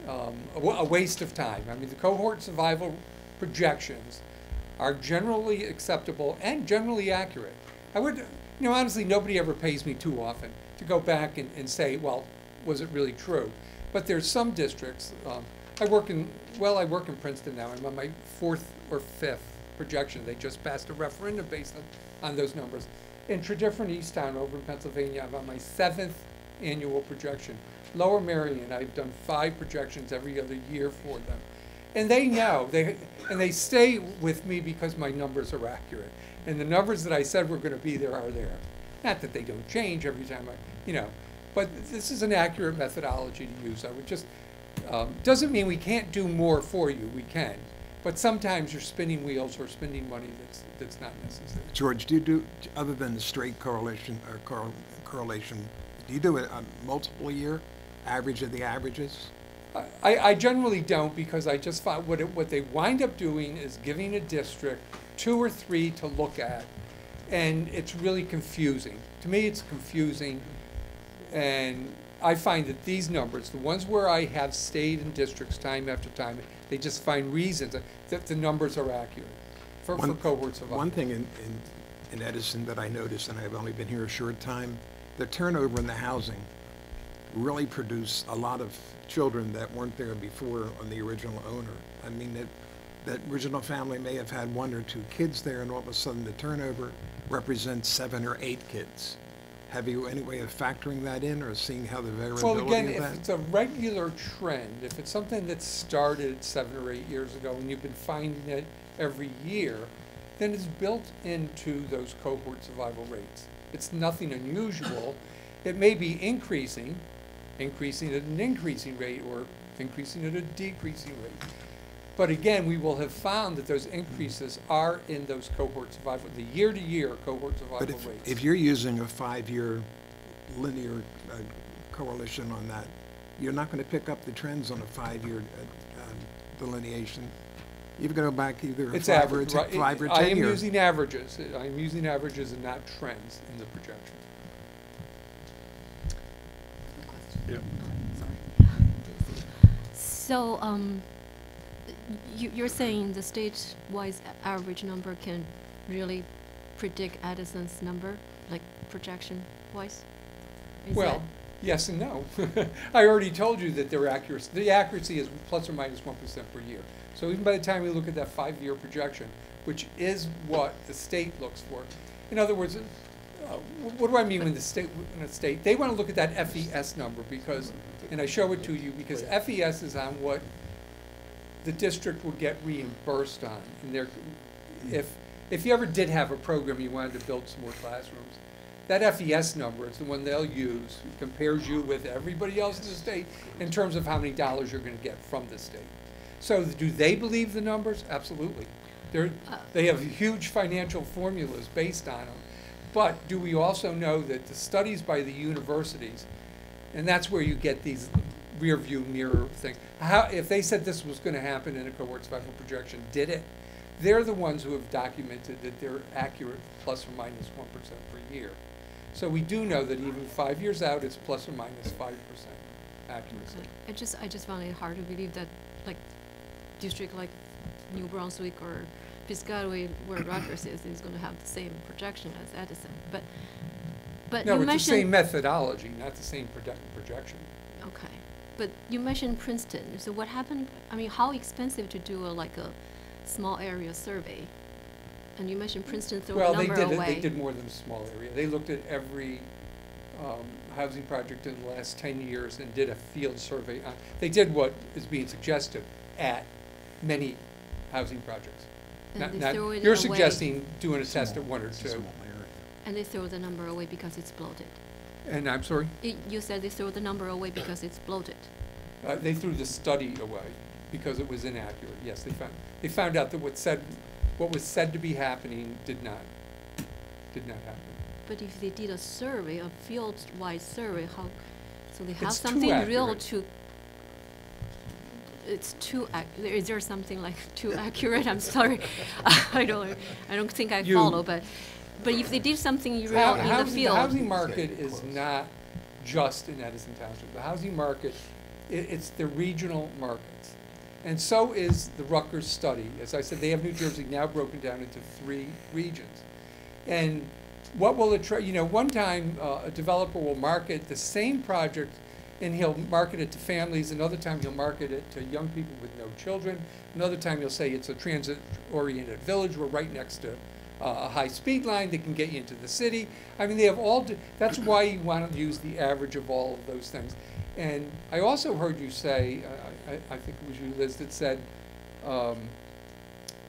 a waste of time. I mean, the cohort survival projections are generally acceptable and generally accurate. I would, honestly, nobody ever pays me too often to go back and say, well, was it really true? But there's some districts, I work in Princeton now. I'm on my 4th or 5th projection. They just passed a referendum based on those numbers. In Tredyffrin Easttown over in Pennsylvania, I'm on my 7th annual projection. Lower Merion, I've done 5 projections every other year for them. And they know, they stay with me because my numbers are accurate. And the numbers that I said were going to be there are there. Not that they don't change every time but this is an accurate methodology to use. I would just, doesn't mean we can't do more for you, we can. But sometimes you're spinning wheels or spending money that's not necessary. George, do you do, other than the straight correlation, do you do a multiple year average of the averages? I generally don't, because I just find what they wind up doing is giving a district 2 or 3 to look at, and it's really confusing. To me, it's confusing, and I find that these numbers, the ones where I have stayed in districts time after time, they just find reasons that the numbers are accurate for cohorts of One thing in Edison that I noticed, and I've only been here a short time, the turnover in the housing really produced a lot of children that weren't there before on the original owner. I mean, that original family may have had 1 or 2 kids there, and all of a sudden the turnover represents 7 or 8 kids. Have you any way of factoring that in or seeing how the variability Well, again, of if that? it's a regular trend, if it's something that started 7 or 8 years ago and you've been finding it every year, then it's built into those cohort survival rates. It's nothing unusual. It may be increasing at an increasing rate or increasing at a decreasing rate. But again, we will have found that those increases are in those cohort survival, the year-to-year cohort survival But rates. if you're using a 5-year linear correlation on that, you're not going to pick up the trends on a 5-year delineation. You've got to go back either It's 5 average, or right? 5 or I 10 am years. using averages. I'm using averages and not trends in the projection. Yep. So, you're saying the state-wise average number can really predict Addison's number, like projection-wise? Well, yes and no. I already told you that the accuracy is plus or minus 1% per year. So even by the time we look at that 5-year projection, which is what the state looks for. In other words, what do I mean when the state, they want to look at that FES number because, and I show it to you because FES is on what the district would get reimbursed on. And if you ever did have a program you wanted to build some more classrooms, that FES number is the one they'll use. It compares you with everybody else in the state in terms of how many dollars you're going to get from the state. So do they believe the numbers? Absolutely. They have huge financial formulas based on them. But do we also know that the studies by the universities, and that's where you get these rear view mirror things. If they said this was going to happen in a cohort special projection, did it? They're the ones who have documented that they're accurate plus or minus 1% per year. So we do know that even 5 years out, it's plus or minus 5% accuracy. I just find it hard to believe that, like, district like New Brunswick or Piscataway, where Rutgers is going to have the same projection as Edison. But No, you it's the mentioned same methodology, not the same projection. okay, but you mentioned Princeton. So what happened? I mean, how expensive to do like a small area survey? And you mentioned Princeton threw Well, a number away. They did more than a small area. They looked at every housing project in the last 10 years and did a field survey. They did what is being suggested at many housing projects. And they Not, threw it you're away. suggesting doing a test at one or two. And they throw the number away because it's bloated. And I'm sorry? You said they throw the number away because it's bloated. They threw the study away because it was inaccurate. Yes, they found out that what was said to be happening did not happen. But if they did a survey, a field-wide survey, so they have It's too something real accurate. to. It's is there something like too accurate? I'm sorry, I don't think I follow. But if they did something real in the field. The housing market is not just in Edison Township. The housing market, it's the regional markets. And so is the Rutgers study. As I said, they have New Jersey now broken down into 3 regions. And what will one time a developer will market the same project and he'll market it to families. Another time he'll market it to young people with no children. Another time he'll say it's a transit-oriented village. We're right next to a high-speed line that can get you into the city. I mean, they have that's why you want to use the average of all of those things. And I also heard you say, I think it was you, Liz, that said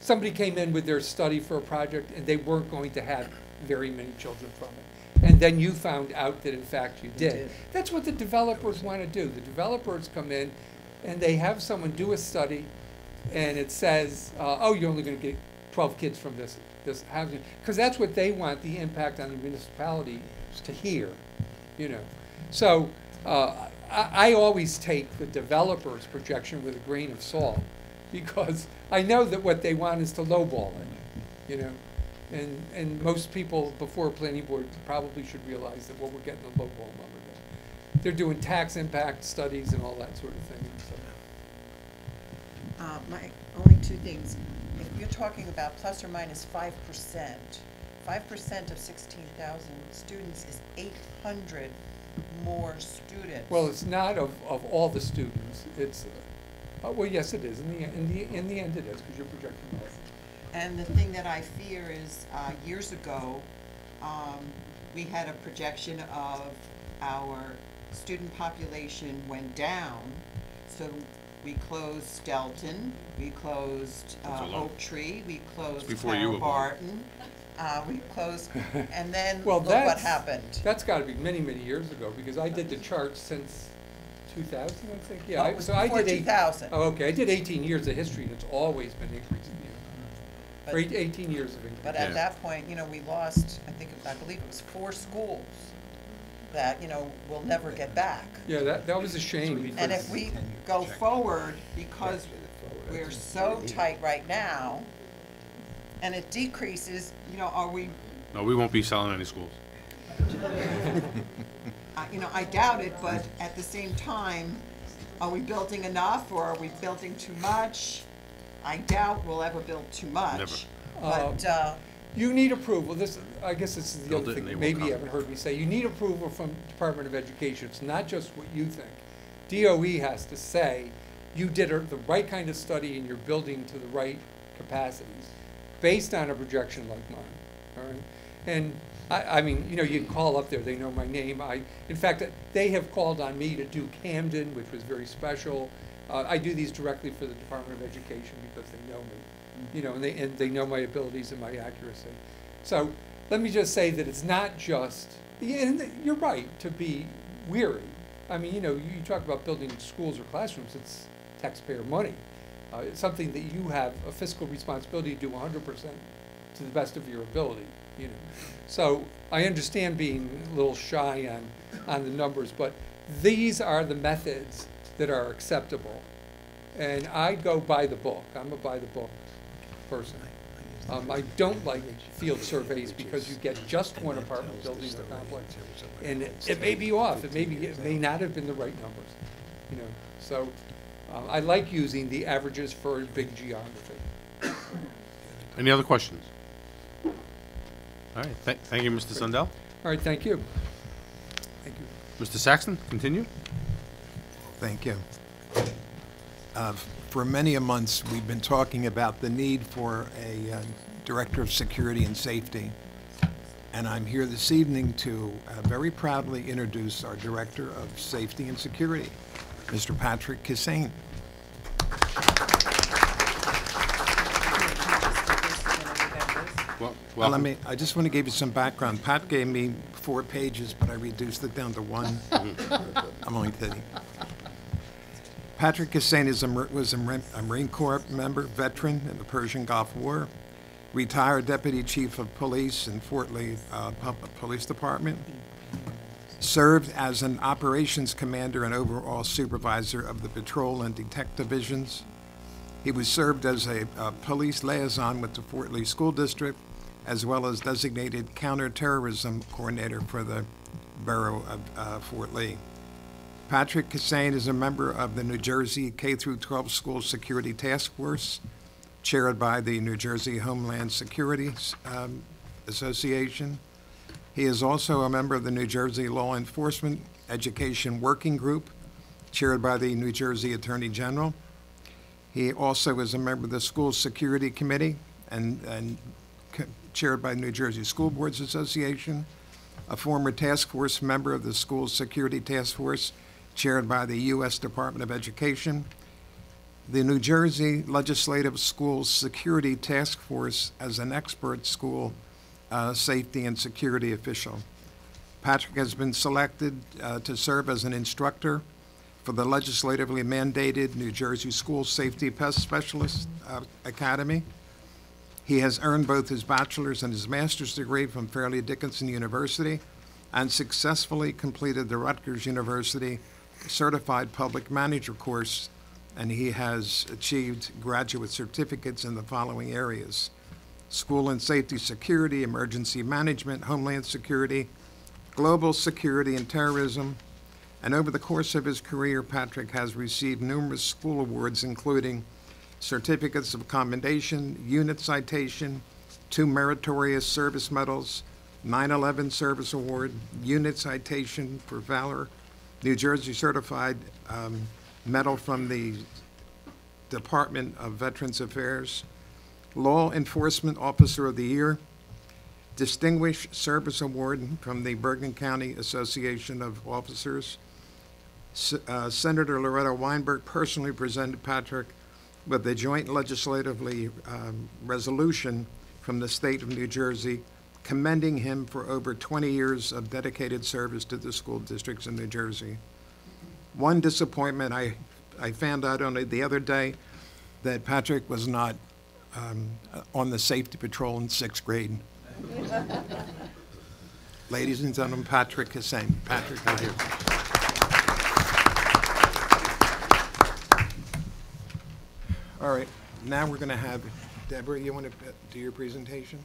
somebody came in with their study for a project and they weren't going to have very many children from it. And then you found out that in fact you did. That's what the developers want to do. The developers come in and they have someone do a study and it says, oh, you're only going to get 12 kids from this housing. Because that's what they want the impact on the municipality to hear, So I always take the developer's projection with a grain of salt because I know that what they want is to lowball it, And most people before a planning board probably should realize that what we're getting a lowball number there. They're doing tax impact studies and all that sort of thing. So. My only 2 things. If you're talking about plus or minus 5%, 5% of 16,000 students is 800 more students. Well, it's not of all the students. It's well, yes, it is. In the end, it is because you're projecting that. And the thing that I fear is, years ago, we had a projection of our student population went down. So we closed Stelton, we closed Oak Tree, we closed before you were born. Barton, we closed, and then Well, look what happened. That's got to be many, many years ago because I did the charts since 2000, I think. Yeah, Well, it was so I before did 2000. Oh, okay. I did 18 years of history, and it's always been increasing. But- For 18 years of increase. But at that point, we lost, I believe it was 4 schools that, we'll never get back. Yeah, that was a shame. Because And if we go forward, because we're so tight right now, and it decreases, are we, No, we won't be selling any schools. I doubt it, but at the same time, are we building enough or are we building too much? I doubt we'll ever build too much. Never. But, you need approval. I guess this is the Build other it thing and that they will maybe you come. haven't heard me say. You need approval from Department of Education. It's not just what you think. DOE has to say you did the right kind of study and you're building to the right capacities based on a projection like mine. All right? And I mean, you can call up there. They know my name. In fact, they have called on me to do Camden, which was very special. I do these directly for the Department of Education because they know me, and they know my abilities and my accuracy. So let me just say that it's not just, and you're right to be weary. I mean, you talk about building schools or classrooms, it's taxpayer money. It's something that you have a fiscal responsibility to do 100% to the best of your ability, you know. So I understand being a little shy on the numbers, but these are the methods that are acceptable. And I go by the book. I'm a by the book person. I don't like field surveys because you get just one apartment building or complex. And it may be off. It may not have been the right numbers, you know. So I like using the averages for big geography. Any other questions? All right, thank you, Mr. Sundell. All right, thank you. Thank you. Mr. Saxton, continue. Thank you. For many a months, we've been talking about the need for a Director of Security and Safety. And I'm here this evening to very proudly introduce our Director of Safety and Security, Mr. Patrick Kissane. Well, I just want to give you some background. Pat gave me 4 pages, but I reduced it down to 1. I'm only kidding. Patrick Kissane was a Marine Corps member, veteran in the Persian Gulf War, retired Deputy Chief of Police in Fort Lee Police Department, served as an operations commander and overall supervisor of the patrol and detect divisions. He was served as a police liaison with the Fort Lee School District, as well as designated counterterrorism coordinator for the borough of Fort Lee. Patrick Kissane is a member of the New Jersey K-12 School Security Task Force, chaired by the New Jersey Homeland Security Association. He is also a member of the New Jersey Law Enforcement Education Working Group, chaired by the New Jersey Attorney General. He also is a member of the School Security Committee and chaired by New Jersey School Boards Association, a former task force member of the School Security Task Force, chaired by the U.S. Department of Education, the New Jersey Legislative School Security Task Force as an expert school safety and security official. Patrick has been selected to serve as an instructor for the legislatively mandated New Jersey School Safety Pest Specialist Academy. He has earned both his bachelor's and his master's degree from Fairleigh Dickinson University and successfully completed the Rutgers University Certified Public Manager course, and he has achieved graduate certificates in the following areas: School and Safety Security, Emergency Management, Homeland Security, Global Security and Terrorism. And over the course of his career, Patrick has received numerous school awards, including certificates of commendation, unit citation, 2 meritorious service medals, 9/11 Service Award, unit citation for valor, New Jersey Certified Medal from the Department of Veterans Affairs, Law Enforcement Officer of the Year, Distinguished Service Award from the Bergen County Association of Officers. Senator Loretta Weinberg personally presented Patrick with a joint legislatively resolution from the state of New Jersey commending him for over 20 years of dedicated service to the school districts in New Jersey. One disappointment, I found out only the other day that Patrick was not on the safety patrol in 6th grade. Ladies and gentlemen, Patrick Kissane. Patrick, thank you. All right, now we're going to have, Deborah, you want to do your presentation?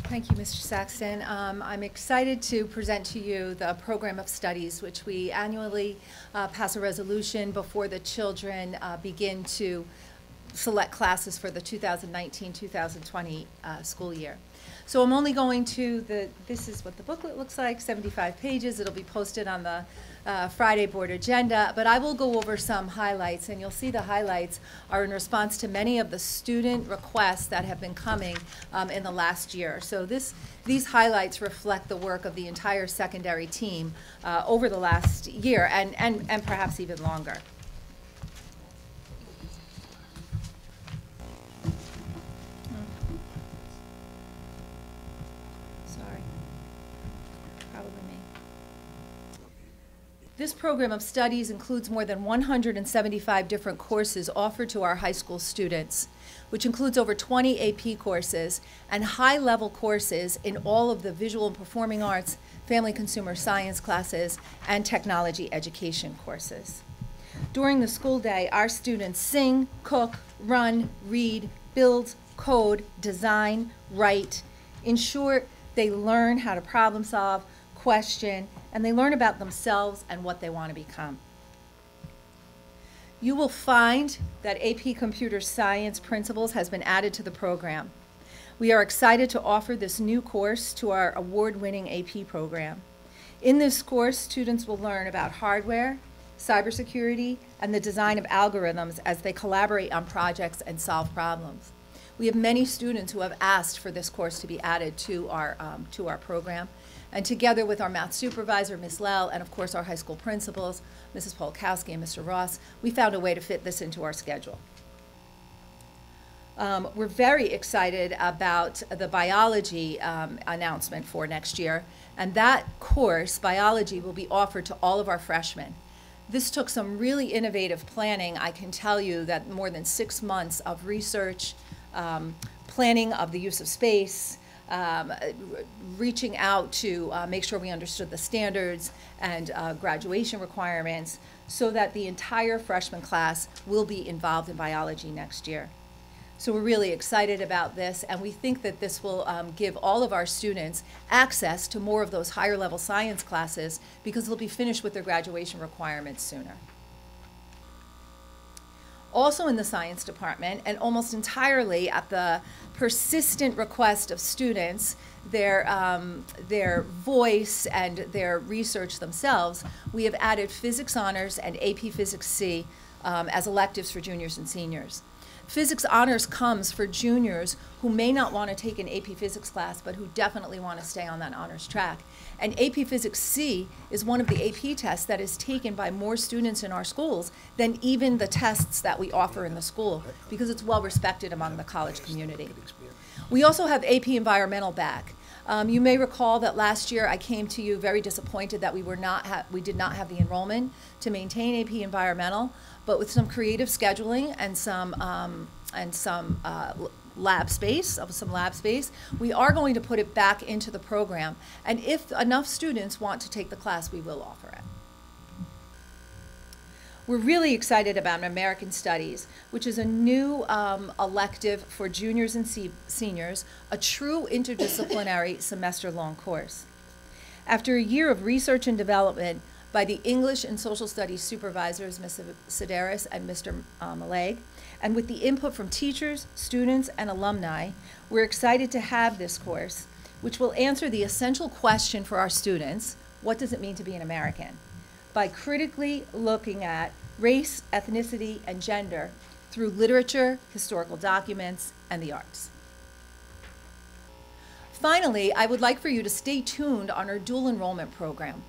Thank you, Mr. Saxton. I'm excited to present to you the program of studies, which we annually pass a resolution before the children begin to select classes for the 2019-2020 school year. So I'm only going to this is what the booklet looks like, 75 pages. It'll be posted on the Friday board agenda, but I will go over some highlights, and you'll see the highlights are in response to many of the student requests that have been coming in the last year. So these highlights reflect the work of the entire secondary team over the last year and perhaps even longer. This program of studies includes more than 175 different courses offered to our high school students, which includes over 20 AP courses and high-level courses in all of the visual and performing arts, family consumer science classes, and technology education courses. During the school day, our students sing, cook, run, read, build, code, design, write. In short, they learn how to problem solve, question, and they learn about themselves and what they want to become. You will find that AP Computer Science Principles has been added to the program. We are excited to offer this new course to our award-winning AP program. In this course, students will learn about hardware, cybersecurity, and the design of algorithms as they collaborate on projects and solve problems. We have many students who have asked for this course to be added to our program. And together with our math supervisor, Ms. Lell, and of course our high school principals, Mrs. Polkowski and Mr. Ross, we found a way to fit this into our schedule. We're very excited about the biology announcement for next year, and that course, biology, will be offered to all of our freshmen. This took some really innovative planning. I can tell you that more than 6 months of research, planning of the use of space, reaching out to make sure we understood the standards and graduation requirements so that the entire freshman class will be involved in biology next year. So we're really excited about this, and we think that this will give all of our students access to more of those higher level science classes because they'll be finished with their graduation requirements sooner. Also in the science department, and almost entirely at the persistent request of students, their voice and their research themselves, we have added physics honors and AP Physics C as electives for juniors and seniors. Physics honors comes for juniors who may not want to take an AP Physics class, but who definitely want to stay on that honors track. And AP Physics C is one of the AP tests that is taken by more students in our schools than even the tests that we offer in the school, because it's well respected among the college community. We also have AP Environmental back. You may recall that last year I came to you very disappointed that we did not have the enrollment to maintain AP Environmental, but with some creative scheduling and some lab space, we are going to put it back into the program. And if enough students want to take the class, we will offer it. We're really excited about American Studies, which is a new elective for juniors and seniors, a true interdisciplinary semester-long course. After a year of research and development by the English and Social Studies supervisors, Ms. Sedaris and Mr. Maleg, and with the input from teachers, students, and alumni, we're excited to have this course, which will answer the essential question for our students, what does it mean to be an American? By critically looking at race, ethnicity, and gender through literature, historical documents, and the arts. Finally, I would like for you to stay tuned on our dual enrollment program.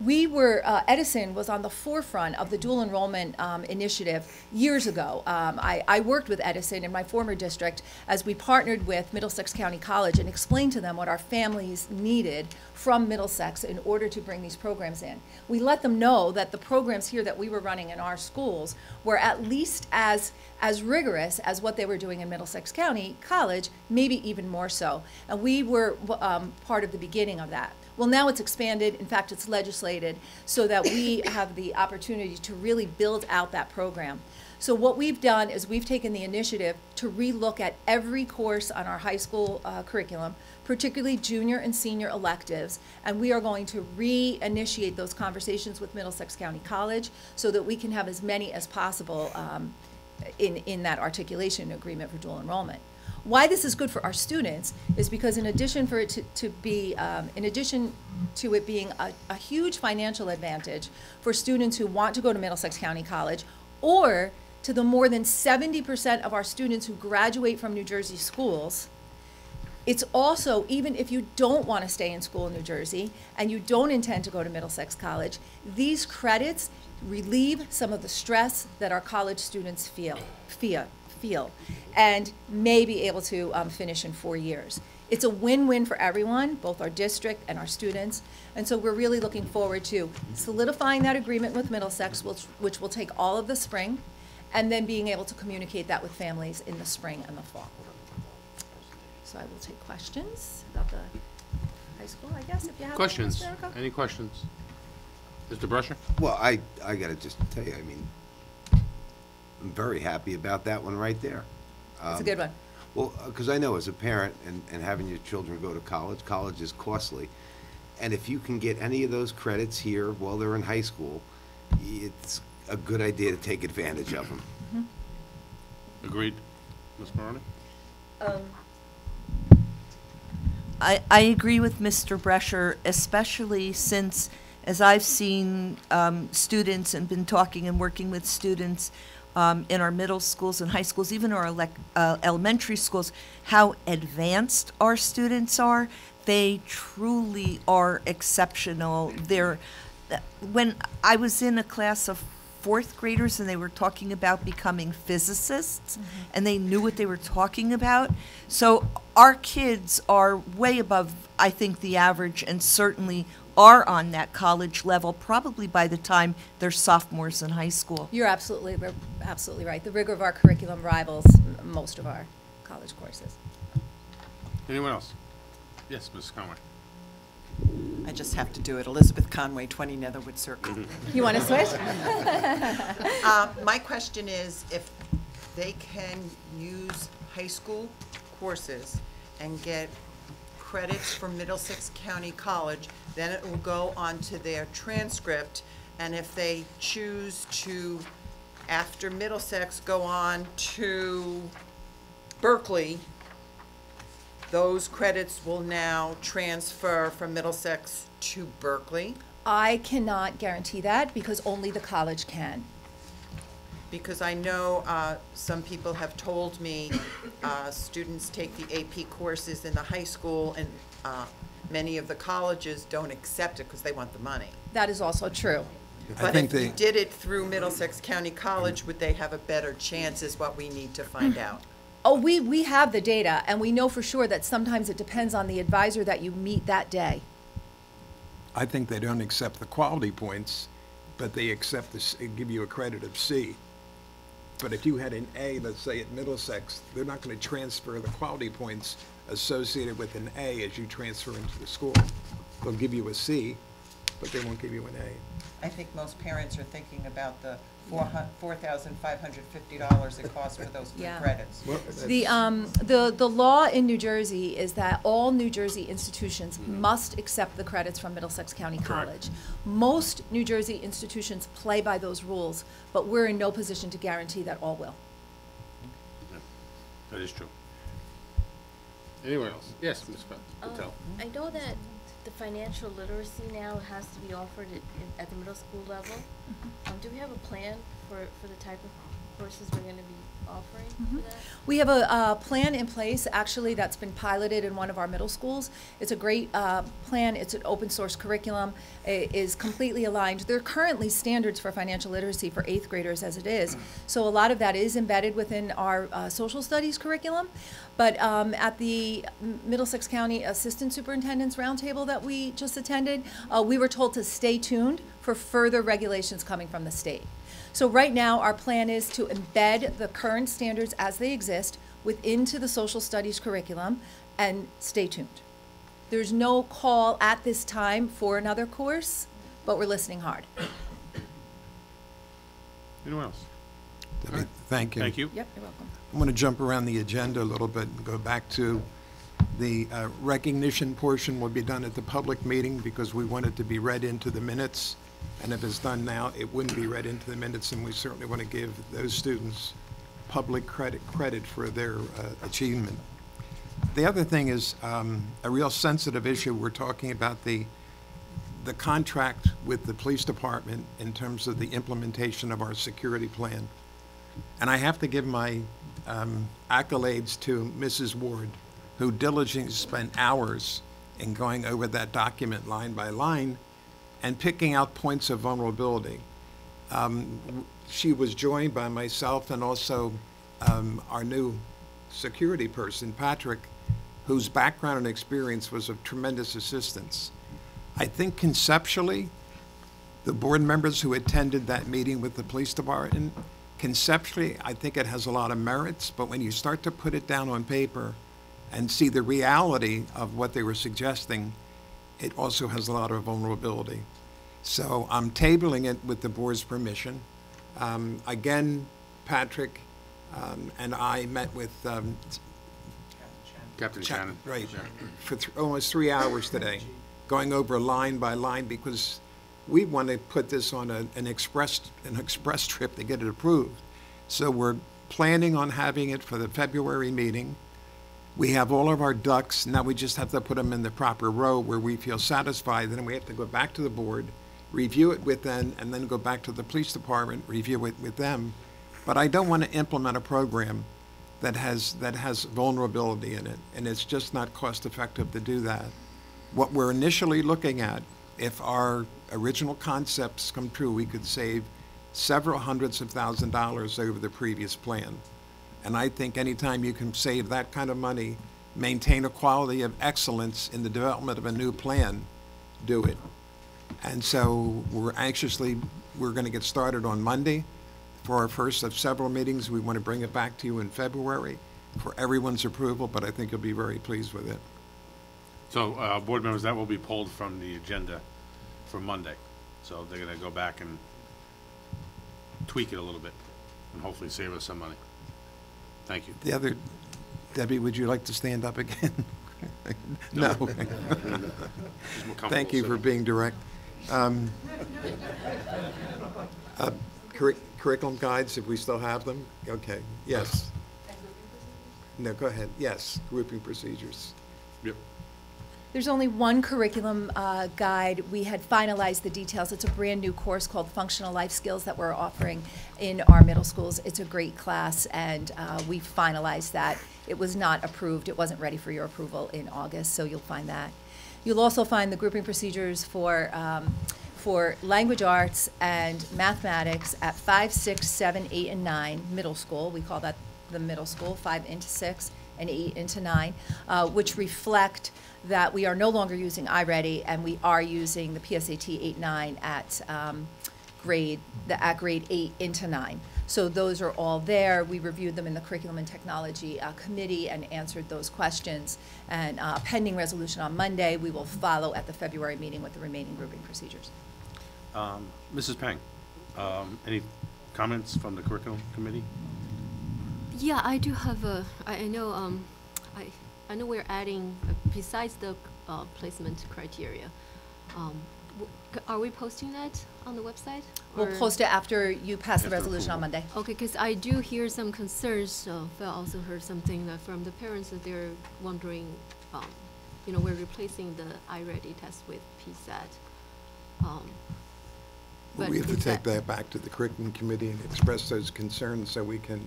Edison was on the forefront of the dual enrollment initiative years ago. I worked with Edison in my former district as we partnered with Middlesex County College and explained to them what our families needed from Middlesex in order to bring these programs in. We let them know that the programs here that we were running in our schools were at least as rigorous as what they were doing in Middlesex County College, maybe even more so. And we were part of the beginning of that. Well, now it's expanded. In fact, it's legislated so that we have the opportunity to really build out that program. So what we've done is we've taken the initiative to relook at every course on our high school curriculum, particularly junior and senior electives, and we are going to reinitiate those conversations with Middlesex County College so that we can have as many as possible in that articulation agreement for dual enrollment. Why this is good for our students is because in addition to it being a huge financial advantage for students who want to go to Middlesex County College, or to the more than 70% of our students who graduate from New Jersey schools, it's also, even if you don't want to stay in school in New Jersey and you don't intend to go to Middlesex College, these credits relieve some of the stress that our college students feel and may be able to finish in 4 years. it's a win-win for everyone, both our district and our students. And so we're really looking forward to solidifying that agreement with Middlesex, which will take all of the spring, and then being able to communicate that with families in the spring and the fall. So I will take questions about the high school, I guess, if you have any, Questions? Ms. Miracle? Any questions? Mr. Brusher? Well, I gotta just tell you, I mean, I'm very happy about that one right there. It's a good one. Well, because I know as a parent and having your children go to college is costly. And if you can get any of those credits here while they're in high school, it's a good idea to take advantage of them. Agreed. Ms. Maroney? I agree with Mr. Brescher, especially since, as I've seen students and been talking and working with students in our middle schools and high schools, even our elementary schools, how advanced our students are. They truly are exceptional. When I was in a class of fourth graders and they were talking about becoming physicists, and they knew what they were talking about. So our kids are way above, I think, the average, and certainly are on that college level probably by the time they're sophomores in high school. You're absolutely right. The rigor of our curriculum rivals most of our college courses. Anyone else? Yes, Ms. Conway. I just have to do it. Elizabeth Conway, 20 Netherwood Circle. You want to switch? My question is, if they can use high school courses and get credits from Middlesex County College, then it will go onto their transcript, and if they choose to, after Middlesex, go on to Berkeley, those credits will now transfer from Middlesex to Berkeley, I cannot guarantee that because only the college can. because I know some people have told me students take the AP courses in the high school, and many of the colleges don't accept it because they want the money. That is also true. I But think if you they, did it through Middlesex County College, would they have a better chance, is what we need to find out. Oh, we have the data, and we know for sure that sometimes it depends on the advisor that you meet that day. I think they don't accept the quality points, but they accept this, they give you a credit of C. But if you had an A, let's say at Middlesex, they're not going to transfer the quality points associated with an A as you transfer into the school. They'll give you a C, but they won't give you an A. I think most parents are thinking about the $4,550 it costs for those three Yeah. credits. Well, The law in New Jersey is that all New Jersey institutions must accept the credits from Middlesex County Correct. College. Most New Jersey institutions play by those rules, but we're in no position to guarantee that all will. That is true. Anyone else? Yes, Ms. Patel. I know that the financial literacy now has to be offered at the middle school level. Do we have a plan for the type of courses we're gonna be offering for that? We have a plan in place, actually, that's been piloted in one of our middle schools. It's a great plan. It's an open source curriculum. It is completely aligned. There are currently standards for financial literacy for 8th graders as it is. So a lot of that is embedded within our social studies curriculum. But at the Middlesex County Assistant Superintendent's Roundtable that we just attended, we were told to stay tuned for further regulations coming from the state. So right now, our plan is to embed the current standards as they exist into the social studies curriculum, and stay tuned. There's no call at this time for another course, but we're listening hard. Anyone else? Thank you. Thank you. Yep, you're welcome. I'm going to jump around the agenda a little bit and go back to the recognition portion will be done at the public meeting because we want it to be read into the minutes. And if it's done now, it wouldn't be read into the minutes, and we certainly want to give those students public credit for their achievement. The other thing is a real sensitive issue. We're talking about the contract with the police department in terms of the implementation of our security plan. And I have to give my accolades to Mrs. Ward, who diligently spent hours in going over that document line by line and picking out points of vulnerability. She was joined by myself and also our new security person, Patrick, whose background and experience was of tremendous assistance. I think conceptually, the board members who attended that meeting with the police department, conceptually, I think it has a lot of merits, but when you start to put it down on paper and see the reality of what they were suggesting, it also has a lot of vulnerability. So I'm tabling it with the board's permission. Again, Patrick and I met with Captain Shannon. Right, for almost 3 hours today, going over line by line, because we want to put this on an express trip to get it approved. So we're planning on having it for the February meeting. We have all of our ducks, now we just have to put them in the proper row where we feel satisfied. Then we have to go back to the board, review it with them, and then go back to the police department, review it with them. But I don't want to implement a program that has vulnerability in it, and it's just not cost effective to do that. What we're initially looking at, if our original concepts come true, we could save several hundreds of $1,000s over the previous plan. And I think anytime you can save that kind of money, maintain a quality of excellence in the development of a new plan, do it. And so we're going to get started on Monday for our first of several meetings. We want to bring it back to you in February for everyone's approval, but I think you'll be very pleased with it. So, board members, that will be pulled from the agenda for Monday. So they're gonna go back and tweak it a little bit and hopefully save us some money. Thank you. The other, Debbie, would you like to stand up again? No. Thank you for being direct. Curriculum guides, if we still have them? Okay, yes. No, go ahead. Yes, grouping procedures. Yep. There's only one curriculum guide. We had finalized the details. It's a brand-new course called Functional Life Skills that we're offering in our middle schools. It's a great class, and we finalized that. It was not approved. It wasn't ready for your approval in August, so you'll find that. You'll also find the grouping procedures for language arts and mathematics at 5, 6, 7, 8, and 9, middle school. We call that the middle school, 5 into 6 and 8 into 9, which reflect that we are no longer using iReady, and we are using the PSAT 8-9 at grade 8 into 9. So those are all there. We reviewed them in the Curriculum and Technology Committee and answered those questions. And pending resolution on Monday, we will follow at the February meeting with the remaining grouping procedures. Mrs. Peng, any comments from the Curriculum Committee? Yeah, I do have a, I know, I know we're adding, besides the placement criteria, are we posting that on the website? We'll or- post it after you pass the After resolution on approval. Monday. Okay, because I do hear some concerns. Phil also heard something from the parents that they're wondering, you know, we're replacing the iReady test with PSAT. But We have to is take that back to the curriculum committee and express those concerns so we can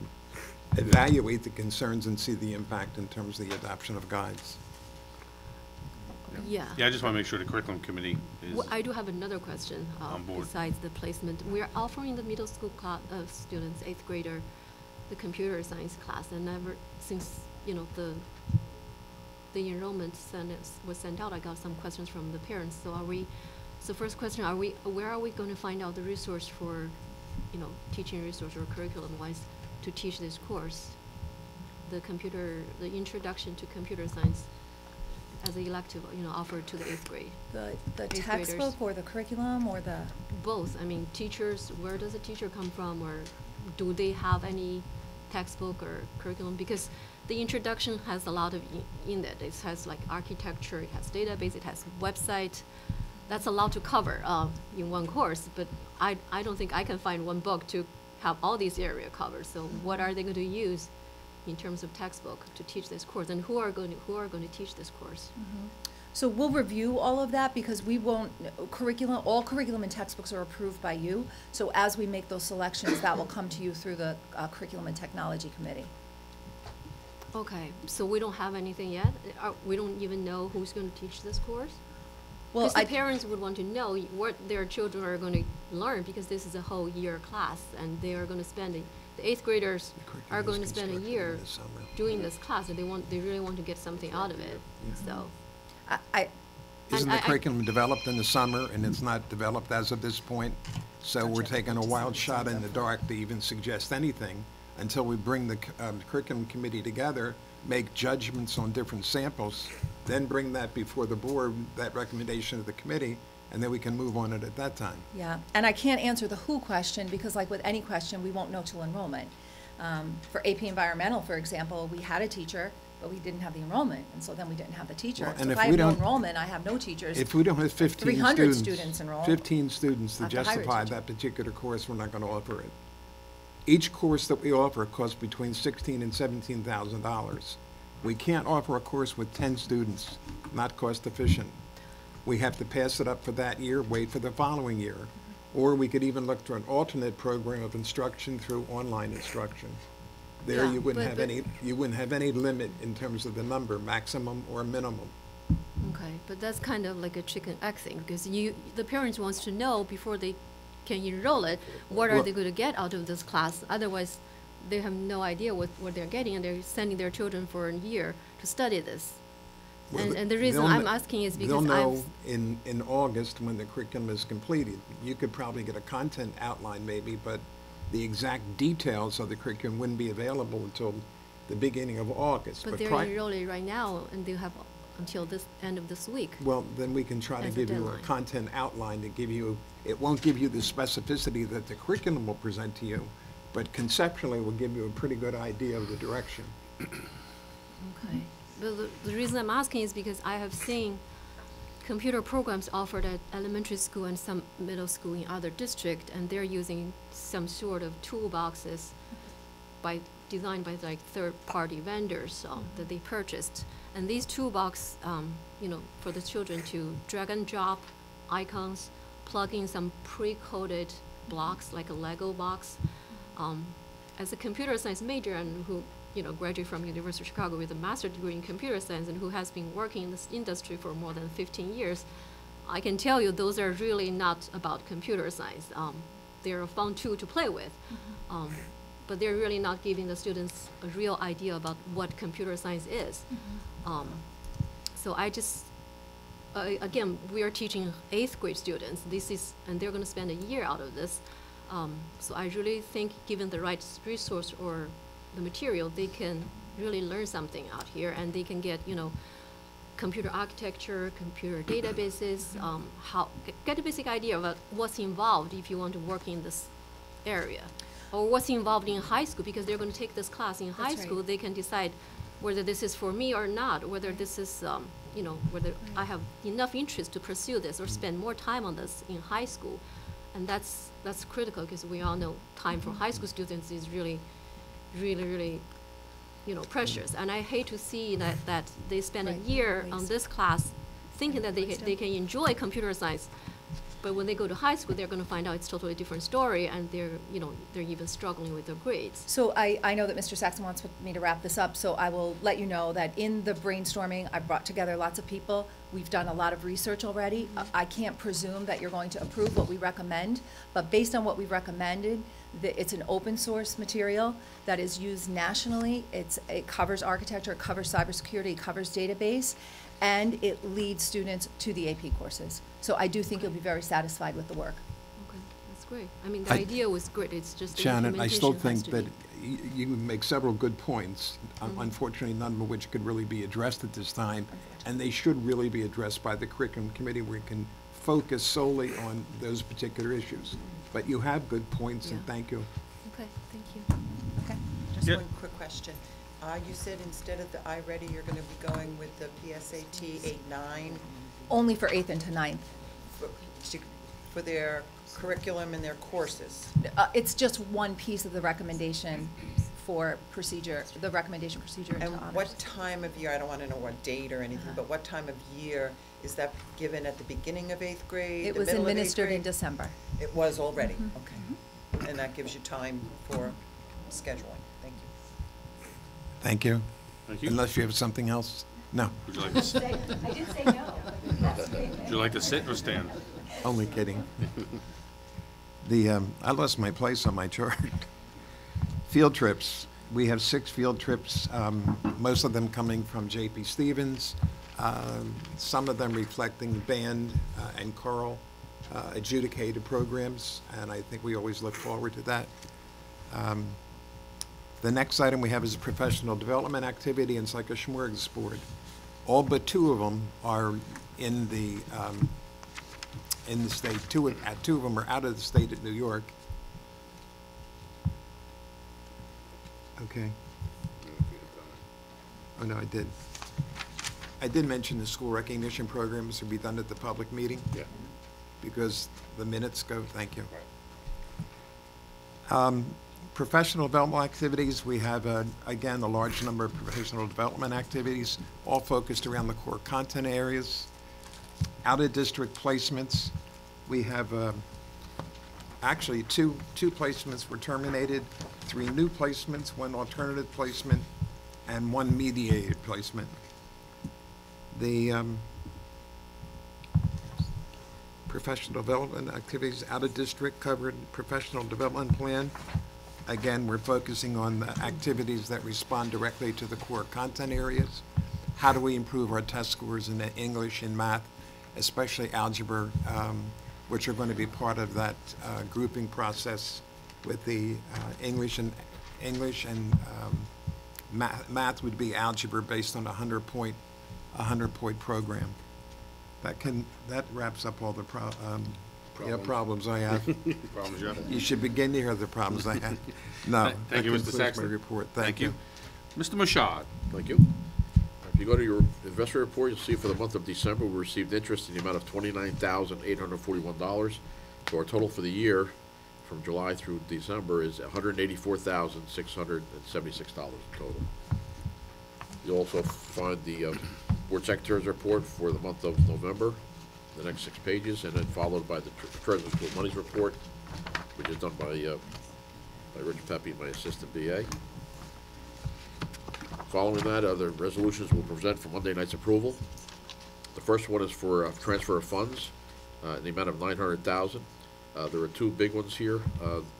evaluate the concerns and see the impact in terms of the adoption of guides. Yeah. Yeah, I just want to make sure the Curriculum Committee is, Well, I do have another question on board. besides the placement. We're offering the middle school students, 8th grader, the computer science class, and ever since, you know, the enrollment was sent out, I got some questions from the parents. So first question, where are we going to find out the resource for, you know, teaching resource or curriculum-wise to teach this course? The introduction to computer science as an elective, you know, offered to the 8th grade. The Eighth textbook graders. or the curriculum or the? Both. I mean, teachers, where does a teacher come from, or do they have any textbook or curriculum? Because the introduction has a lot of in it. It has like architecture, it has database, it has website. That's a lot to cover in one course, but I don't think I can find one book to have all these area covered. So what are they going to use in terms of textbook to teach this course, and who are going to teach this course? Mhm. So we'll review all of that because we won't, all curriculum and textbooks are approved by you. So as we make those selections, that will come to you through the Curriculum and Technology Committee. Okay, so we don't have anything yet? We don't even know who's going to teach this course? Well, Because the parents would want to know what their children are going to learn, because this is a whole year class, and they are going to spend the eighth graders Curriculum are is going to spend a constructed year in the summer. doing this class, and they really want to get something out of it, so. Isn't And the curriculum developed in the summer, and it's not developed as of this point? So we're taking a wild shot in the dark to even suggest anything until we bring the curriculum committee together, make judgments on different samples, then bring that before the board, that recommendation of the committee, and then we can move on it at that time. Yeah, and I can't answer the who question, because like with any question, we won't know till enrollment. For AP Environmental, for example, we had a teacher, but we didn't have the enrollment, and so then we didn't have the teacher. Well, So and if if I we have no don't- enrollment, I have no teachers. If we don't have 15 300 students. students enrolled. 15 students to I have to hire a justify teacher. that particular course, we're not gonna offer it. Each course that we offer costs between $16,000 and $17,000. We can't offer a course with 10 students, not cost efficient. We have to pass it up for that year, wait for the following year. Or we could even look for an alternate program of instruction through online instruction. There Yeah, you wouldn't but- have any, you wouldn't have any limit in terms of the number, maximum or minimum. Okay, but that's kind of like a chicken egg thing, because the parents wants to know before they can enroll it, what are Well- they going to get out of this class? Otherwise, they have no idea what they're getting, and they're sending their children for a year to study this. Well, And the reason they'll I'm kn- asking is They'll because know I've, in August when the curriculum is completed. You could probably get a content outline maybe, but the exact details of the curriculum wouldn't be available until the beginning of August. but they're enrolling right now, and they have until this end of this week. Well, then we can try to As a give you a deadline. content outline to give you, it won't give you the specificity that the curriculum will present to you, but conceptually will give you a pretty good idea of the direction. Okay. But the reason I'm asking is because I have seen computer programs offered at elementary school and some middle school in other district, and they're using some sort of toolboxes designed by like third-party vendors that they purchased. And these toolbox, for the children to drag and drop icons, plug in some pre-coded blocks like a Lego box. As a computer science major and who graduated from University of Chicago with a master's degree in computer science and who has been working in this industry for more than 15 years, I can tell you those are really not about computer science. They're a fun tool to play with, but they're really not giving the students a real idea about what computer science is. So I just, again, we are teaching 8th grade students. And they're going to spend a year out of this. So I really think given the right resource or the material, they can really learn something out here, and they can get, computer architecture, computer databases, get a basic idea about what's involved if you want to work in this area, or what's involved in high school, because they're going to take this class in high That's right. school. They can decide whether this is for me or not, whether this is, whether I have enough interest to pursue this or spend more time on this in high school. And that's critical, because we all know time for high school students is really, really, precious. And I hate to see that they spend a Right, year on waste. this class thinking that they can enjoy computer science, but when they go to high school, they're going to find out it's totally different story, and they're even struggling with their grades. So I know that Mr. Saxon wants me to wrap this up, so I will let you know that in the brainstorming, I brought together lots of people. We've done a lot of research already. I can't presume that you're going to approve what we recommend, but based on what we've recommended, it's an open source material that is used nationally. It covers architecture, it covers cybersecurity, it covers database, and it leads students to the AP courses. So I do think you'll be very satisfied with the work. Okay, that's great. I mean, the I- idea was great. It's just the Janet, I still implementation has think to that be. you make several good points, Mhm. unfortunately, none of which could really be addressed at this time, and they should really be addressed by the curriculum committee, where we can focus solely on those particular issues. But you have good points, and Yeah. thank you. Okay, thank you. Okay, just Yeah. one quick question. You said instead of the iReady, you're gonna be going with the PSAT 8-9 Only for 8th and to 9th. for their curriculum and their courses. It's just one piece of the recommendation for procedure, the recommendation procedure into And honors. what time of year, I don't wanna know what date or anything, but what time of year is that given at the beginning of 8th grade, It the was middle of 8th administered in grade? December. It was already, okay. And that gives you time for scheduling, thank you. Thank you. Thank you. Unless you have something else? No, Would you like to, I did say no. would you like to sit or stand? only kidding. I lost my place on my chart. Field trips. We have 6 field trips, most of them coming from J.P. Stevens, some of them reflecting band and choral adjudicated programs, and I think we always look forward to that. The next item we have is a professional development activity, and it's like a smorgasbord. All but 2 of them are in the state. 2 of them are out of the state of New York. Okay. Oh, no, I did. I did mention the school recognition programs to be done at the public meeting. Yeah. Because the minutes go, thank you. Professional development activities, we have, again, a large number of professional development activities, all focused around the core content areas. Out-of-district placements, we have actually two placements were terminated, 3 new placements, 1 alternative placement, and 1 mediated placement. The professional development activities out-of-district covered professional development plan. Again, we're focusing on the activities that respond directly to the core content areas. How do we improve our test scores in English and math, especially algebra, which are going to be part of that grouping process with the English and math would be algebra based on a 100-point program. That wraps up all the problems I have. Problems, Jeff? You should begin to hear the problems I have. No. Thank you, that Mr. concludes Saxton. my report. Thank you. Mr. Mashad? Thank you. If you go to your investor report, you'll see for the month of December, we received interest in the amount of $29,841. So our total for the year, from July through December, is $184,676 total. You'll also find the Board Secretary's report for the month of November, the next 6 pages, and then followed by the Treasurer's School Monies Report, which is done by Rich Pepe, my assistant BA. Following that, other resolutions will present for Monday night's approval. The first one is for transfer of funds in the amount of $900,000. There are 2 big ones here.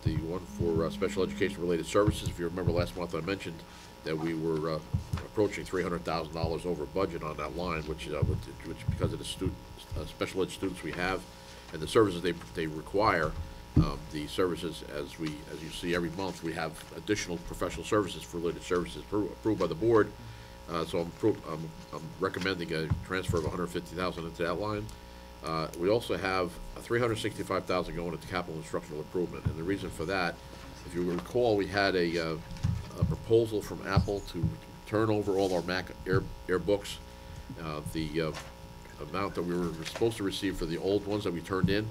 The one for special education related services. If you remember last month, I mentioned that we were approaching $300,000 over budget on that line, which because of the special ed students we have and the services they require. The services, as you see every month, we have additional professional services for related services approved by the board. So I'm recommending a transfer of $150,000 into that line. We also have $365,000 going into capital instructional improvement, and the reason for that, if you recall, we had a proposal from Apple to turn over all our Mac Air books. The amount that we were supposed to receive for the old ones that we turned in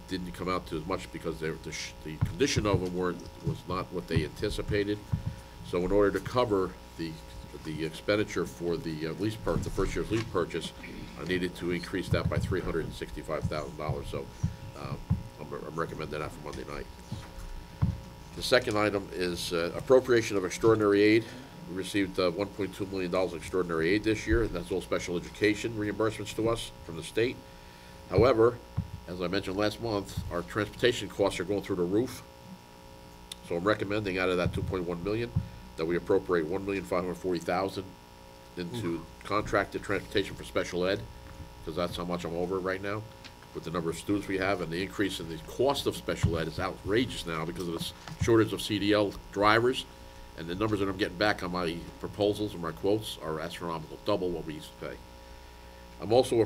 didn't come out to as much because the condition of them was not what they anticipated. So in order to cover the expenditure for the the first year's lease purchase, I needed to increase that by $365,000. So I'm recommending that for Monday night. The second item is appropriation of extraordinary aid. We received $1.2 million extraordinary aid this year, and that's all special education reimbursements to us from the state. However, as I mentioned last month, our transportation costs are going through the roof. So I'm recommending out of that $2.1 million that we appropriate $1,540,000 into contracted transportation for special ed, because that's how much I'm over right now with the number of students we have, and the increase in the cost of special ed is outrageous now because of this shortage of CDL drivers, and the numbers that I'm getting back on my proposals and my quotes are astronomical, double what we used to pay. I'm also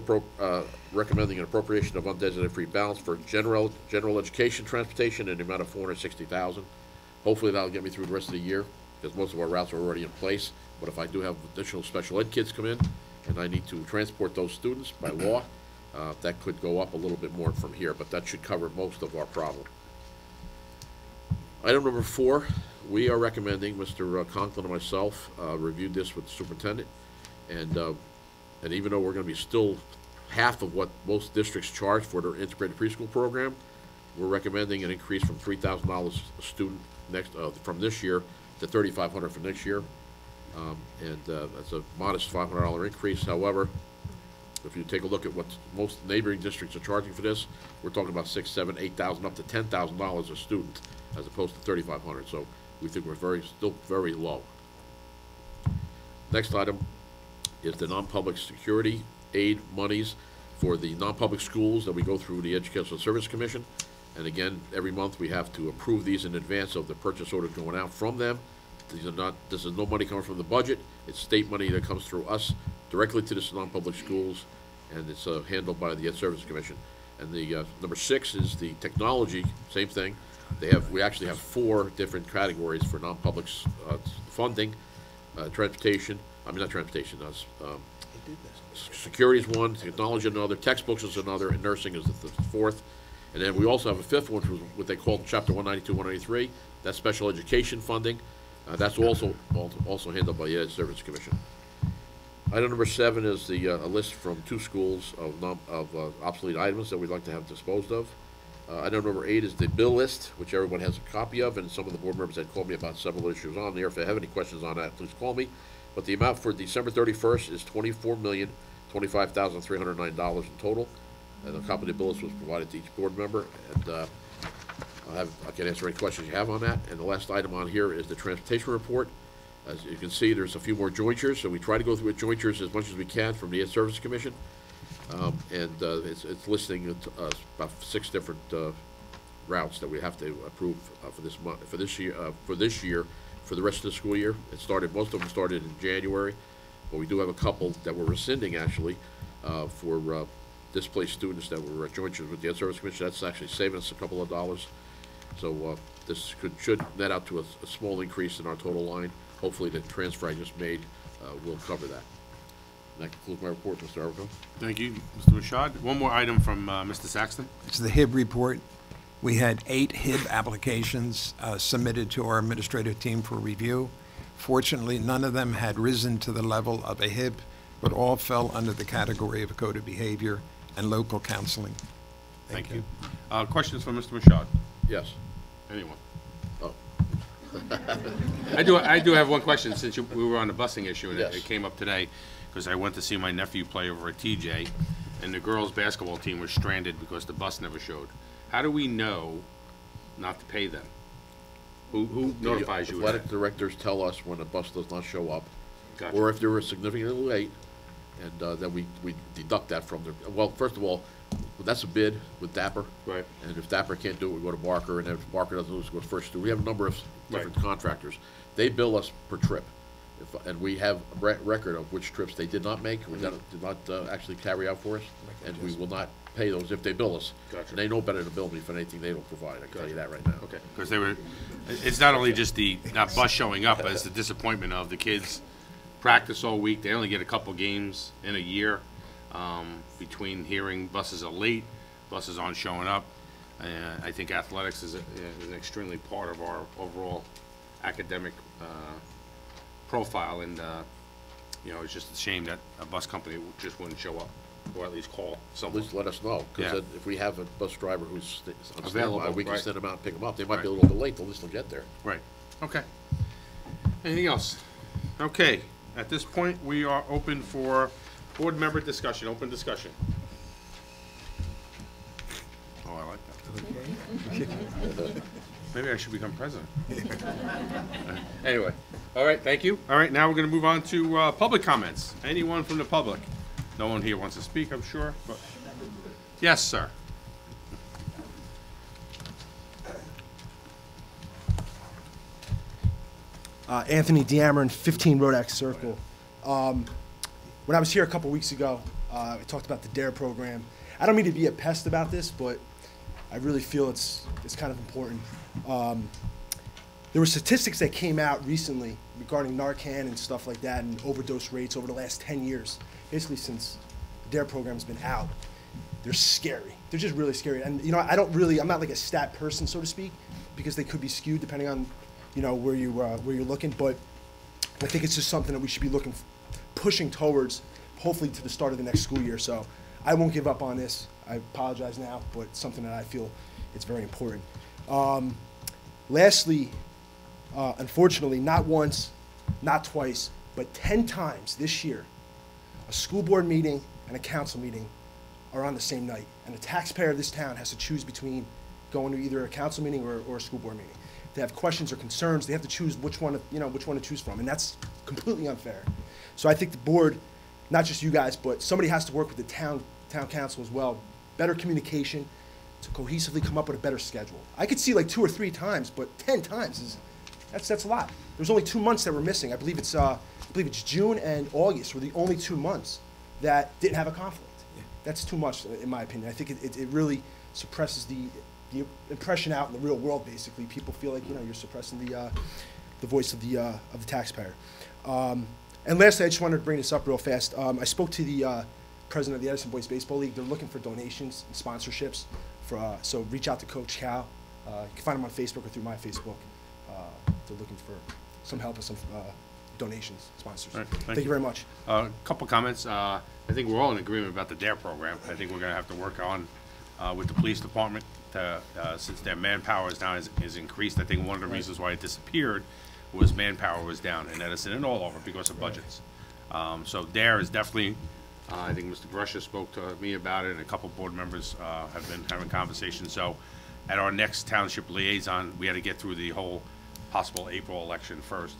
recommending an appropriation of undesignated free balance for general education transportation in the amount of $460,000. Hopefully that'll get me through the rest of the year, because most of our routes are already in place. But if I do have additional special ed kids come in, and I need to transport those students by law, that could go up a little bit more from here, but that should cover most of our problem. Item number 4, we are recommending, Mr. Conklin and myself reviewed this with the superintendent, and even though we're going to be still half of what most districts charge for their integrated preschool program, we're recommending an increase from $3,000 a student from this year to $3,500 for next year. That's a modest $500 increase. However, if you take a look at what most neighboring districts are charging for this, we're talking about $6,000, $7,000, $8,000, up to $10,000 a student, as opposed to $3,500. So we think we're still very low. Next item is the non-public security aid monies for the non-public schools that we go through the Educational Service Commission. And again, every month we have to approve these in advance of the purchase order going out from them. This is no money coming from the budget, it's state money that comes through us directly to the non-public schools, and it's handled by the Ed Service Commission. And the number 6 is the technology, same thing. We actually have 4 different categories for non-public funding. Transportation, not transportation, security is one, technology another, textbooks is another, and nursing is the 4th. And then we also have a 5th one, which is what they call Chapter 192, 193. That's special education funding. That's also handled by the Ed Service Commission. Item number 7 is a list from 2 schools of obsolete items that we'd like to have disposed of. Item number 8 is the bill list, which everyone has a copy of, and some of the board members had called me about several issues on there. If you have any questions on that, please call me. But the amount for December 31st is $24,025,309 in total. And a copy of the bill list was provided to each board member, and I can answer any questions you have on that. And the last item on here is the transportation report. As you can see, there's a few more jointures, so we try to go through jointures as much as we can from the Ed Service Commission. It's listing about 6 different routes that we have to approve for this month, for this year, for the rest of the school year. Most of them started in January, but we do have a couple that we're rescinding actually for displaced students that were jointures with the Ed Service Commission. That's actually saving us a couple of dollars. So this should net out to a small increase in our total line. Hopefully the transfer I just made will cover that. And that concludes my report, Mr. Arago. Thank you, Mr. Rashad. One more item from Mr. Saxton. It's the HIB report. We had 8 HIB applications submitted to our administrative team for review. Fortunately, none of them had risen to the level of a HIB, but all fell under the category of code of behavior and local counseling. Thank you. Questions for Mr. Rashad? Yes. Anyone? Oh. I do have one question, since we were on the busing issue, and Yes. it came up today, because I went to see my nephew play over at TJ, and the girls' basketball team was stranded because the bus never showed. How do we know not to pay them? Who notifies you of Athletic that? directors tell us when a bus does not show up, Gotcha. or if they were significantly late, and then we deduct that from their, well, first of all, that's a bid with Dapper. Right. And if Dapper can't do it, we go to Barker, and if Barker doesn't do it, we go to First Stu. We have a number of different contractors. They bill us per trip. And we have a record of which trips they did not make, or did not actually carry out for us, and we will not pay those if they bill us. Gotcha. And they know better to bill me for anything they don't provide, I can tell you that right now. Okay, because it's not only just the not bus showing up, it's the disappointment of the kids practice all week. They only get a couple games in a year, between hearing buses are late, buses aren't showing up. I think athletics is an extremely part of our overall academic profile, and it's just a shame that a bus company just wouldn't show up, or at least call At someone. least let us know, because Yeah. if we have a bus driver who's on Available, standby, we can right. send them out and pick them up. They might be a Right. little bit late, but at least they'll get there. Right, okay. Anything else? Okay, at this point, we are open for board member discussion, open discussion. Oh, I like that. Maybe I should become president. Anyway, all right, thank you. All right, now we're gonna move on to public comments. Anyone from the public? No one here wants to speak, I'm sure, but, yes, sir. Anthony Deameron, 15 Rodax Circle. When I was here a couple weeks ago, I talked about the DARE program. I don't mean to be a pest about this, but I really feel it's kind of important. There were statistics that came out recently regarding Narcan and stuff like that, and overdose rates over the last 10 years, basically since the DARE program's been out. They're scary. They're just really scary. And I'm not like a stat person, so to speak, because they could be skewed depending on where you're looking. But I think it's just something that we should be pushing towards, hopefully to the start of the next school year. So I won't give up on this. I apologize now, but it's something that I feel it's very important. Lastly, unfortunately, not once, not twice, but 10 times this year, a school board meeting and a council meeting are on the same night. And the taxpayer of this town has to choose between going to either a council meeting or a school board meeting. they have questions or concerns, they have to choose which one to choose from, and that's completely unfair. So I think the board, not just you guys, but somebody has to work with the town council as well. Better communication to cohesively come up with a better schedule. I could see like 2 or 3 times, but 10 times that's a lot. There's only 2 months that we're missing. I believe it's June and August were the only 2 months that didn't have a conflict. That's too much, in my opinion. I think it really suppresses the impression out in the real world. Basically, people feel like you're suppressing the voice of the taxpayer. And lastly, I just wanted to bring this up real fast. I spoke to the president of the Edison Boys Baseball League. They're looking for donations and sponsorships. So reach out to Coach Cal. You can find him on Facebook or through my Facebook. They're looking for some help with some donations, sponsors. Right, thank you very much. A couple comments. I think we're all in agreement about the DARE program. I think we're going to have to work on with the police department since their manpower is increased. I think one of the reasons why it disappeared was manpower was down in Edison and all over because of budgets. So DARE is definitely, I think Mr. Brusher spoke to me about it, and a couple board members have been having conversations. So at our next township liaison, we had to get through the whole possible April election first.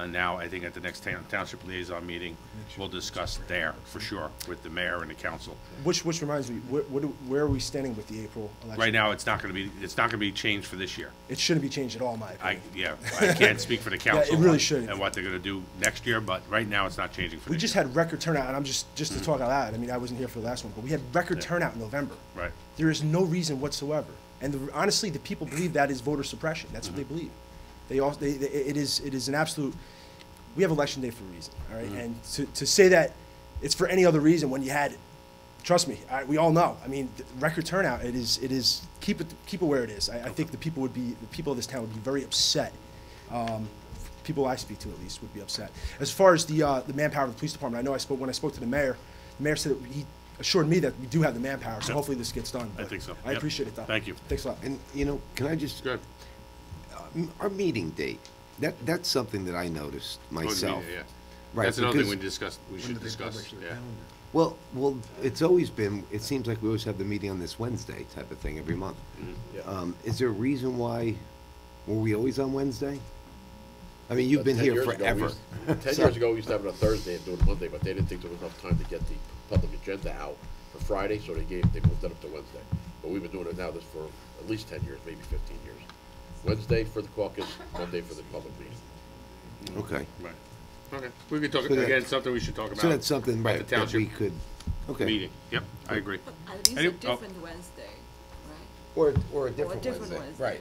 Now, I think at the next township liaison meeting, we'll discuss DARE for sure with the mayor and the council. Which reminds me, where are we standing with the April election? Right now, it's not going to be changed for this year. It shouldn't be changed at all, in my opinion. I can't speak for the council. It really shouldn't. And what they're going to do next year, but right now, it's not changing for We this just year. had record turnout, and I'm just to talk out loud. I mean, I wasn't here for the last one, but we had record turnout in November. Right. There is no reason whatsoever, and honestly, the people believe that is voter suppression. That's what they believe. It is an absolute. We have election day for a reason, all right? And to say that it's for any other reason when you had, trust me, we all know. I mean, record turnout. It is keep it where it is. I think the people of this town would be very upset. People I speak to at least would be upset. As far as the manpower of the police department, I know when I spoke to the mayor said that he assured me that we do have the manpower. So hopefully this gets done. I think so. I appreciate it, though. Thank you. Thanks a lot. And, can I just, Good. our meeting date, that's something that I noticed myself. Yeah. Right, That's another thing because- we should discuss, yeah. Well, it's always been, it seems like we always have the meeting on this Wednesday type of thing every month. Yeah. Is there a reason why, were we always on Wednesday? I mean, you've been 10 here years ago, forever. 10 years ago, we used to have it on Thursday and do it Monday, but they didn't think there was enough time to get the public agenda out for Friday, so they moved it up to Wednesday. But we've been doing it now for at least 10 years, maybe 15 years. Wednesday for the caucus, Monday for the public meeting. Okay. Right. Okay. We could talk, So that- again, something we should talk about. So that's something, at right, the that we township could, okay. meeting. Yep, I agree. At least Any- a oh. different Wednesday, right? Or a Or a different different Wednesday. Wednesday. Right.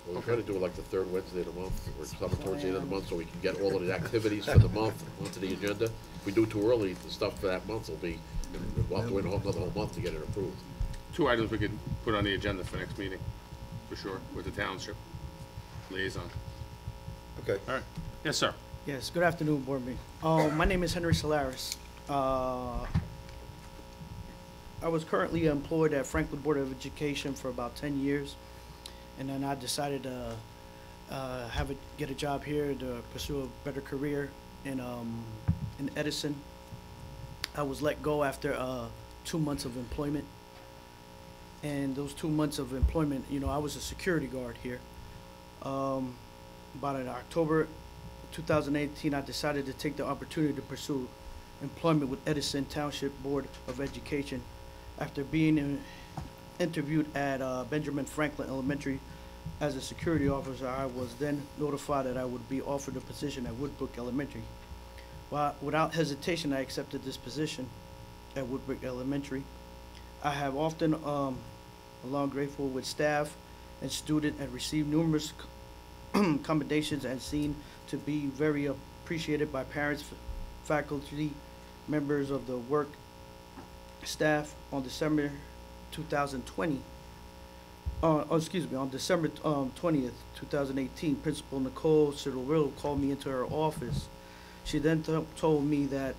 Well, we try to do it like the third Wednesday of the month, or something towards the end of the month, so we can get all of the activities for the month onto the agenda. If we do it too early, the stuff for that month will be, we'll have to wait another whole month to get it approved. 2 items we could put on the agenda for next meeting, for sure, with the township liaison. Okay. All right. Yes, sir. Yes, good afternoon, board meeting. My name is Henry Solaris. I was currently employed at Franklin Board of Education for about 10 years, and then I decided to get a job here to pursue a better career in Edison. I was let go after 2 months of employment, and those 2 months of employment, I was a security guard here. About in October 2018, I decided to take the opportunity to pursue employment with Edison Township Board of Education. After being interviewed at Benjamin Franklin Elementary as a security officer, I was then notified that I would be offered a position at Woodbrook Elementary. Without hesitation, I accepted this position at Woodbrook Elementary. I have often, along grateful with staff and student, and received numerous commendations and seen to be very appreciated by parents, faculty, members of the work staff. On December 2020, on December 20th, 2018, Principal Nicole Cirillo called me into her office. She then told me that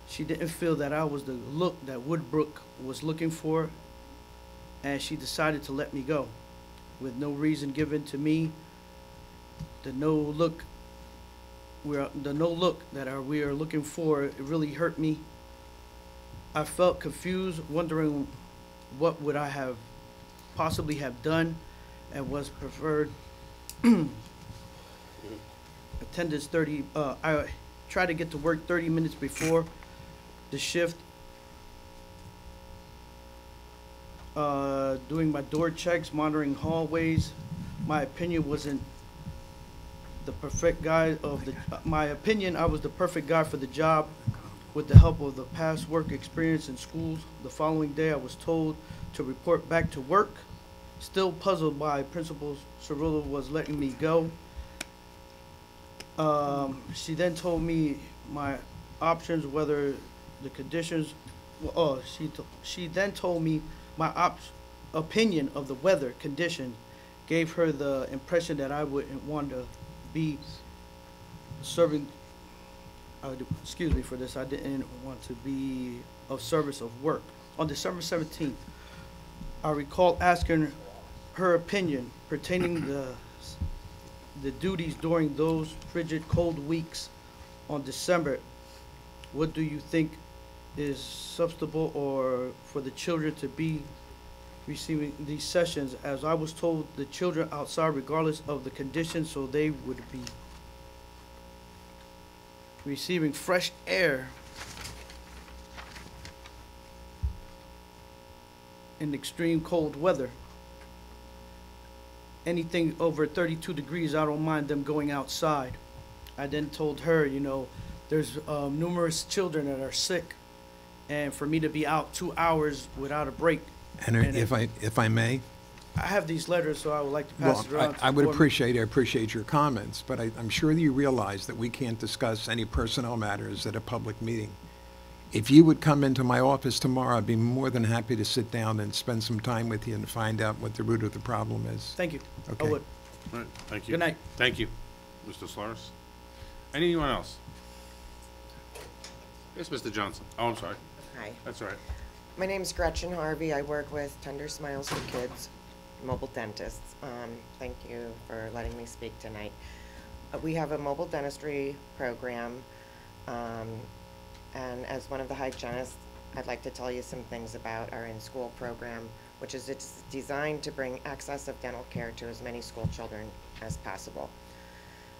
she didn't feel that I was the look that Woodbrook was looking for, and she decided to let me go with no reason given to me. The no look that we are looking for, it really hurt me. I felt confused, wondering what would I have possibly have done, and was preferred attendance 30, I try to get to work 30 minutes before the shift. Doing my door checks, monitoring hallways. My opinion wasn't the perfect guy of the, my opinion, I was the perfect guy for the job. With the help of the past work experience in schools, the following day I was told to report back to work. Still puzzled by Principal Cirillo was letting me go. She then told me my options, whether the conditions, she then told me my opinion of the weather condition gave her the impression that I wouldn't want to be serving, excuse me for this, I didn't want to be of service of work. On December 17th, I recall asking her opinion pertaining the duties during those frigid cold weeks on December. What do you think is substantial or for the children to be receiving these sessions? As I was told, the children outside regardless of the conditions, so they would be receiving fresh air in extreme cold weather. Anything over 32 degrees, I don't mind them going outside. I then told her, you know, there's numerous children that are sick, and for me to be out 2 hours without a break. And if I may? I have these letters, so I would like to pass it around. I would appreciate your comments, but I'm sure that you realize that we can't discuss any personnel matters at a public meeting. If you would come into my office tomorrow, I'd be more than happy to sit down and spend some time with you and find out what the root of the problem is. Thank you. Okay. I would. All right, thank you. Good night. Thank you, Mr. Solaris. Anyone else? Yes, Mr. Johnson. Oh, I'm sorry. Hi, That's all right. my name's Gretchen Harvey. I work with Tender Smiles for Kids, mobile dentists. Thank you for letting me speak tonight. We have a mobile dentistry program, and as one of the hygienists, I'd like to tell you some things about our in-school program, which is it's designed to bring access of dental care to as many school children as possible.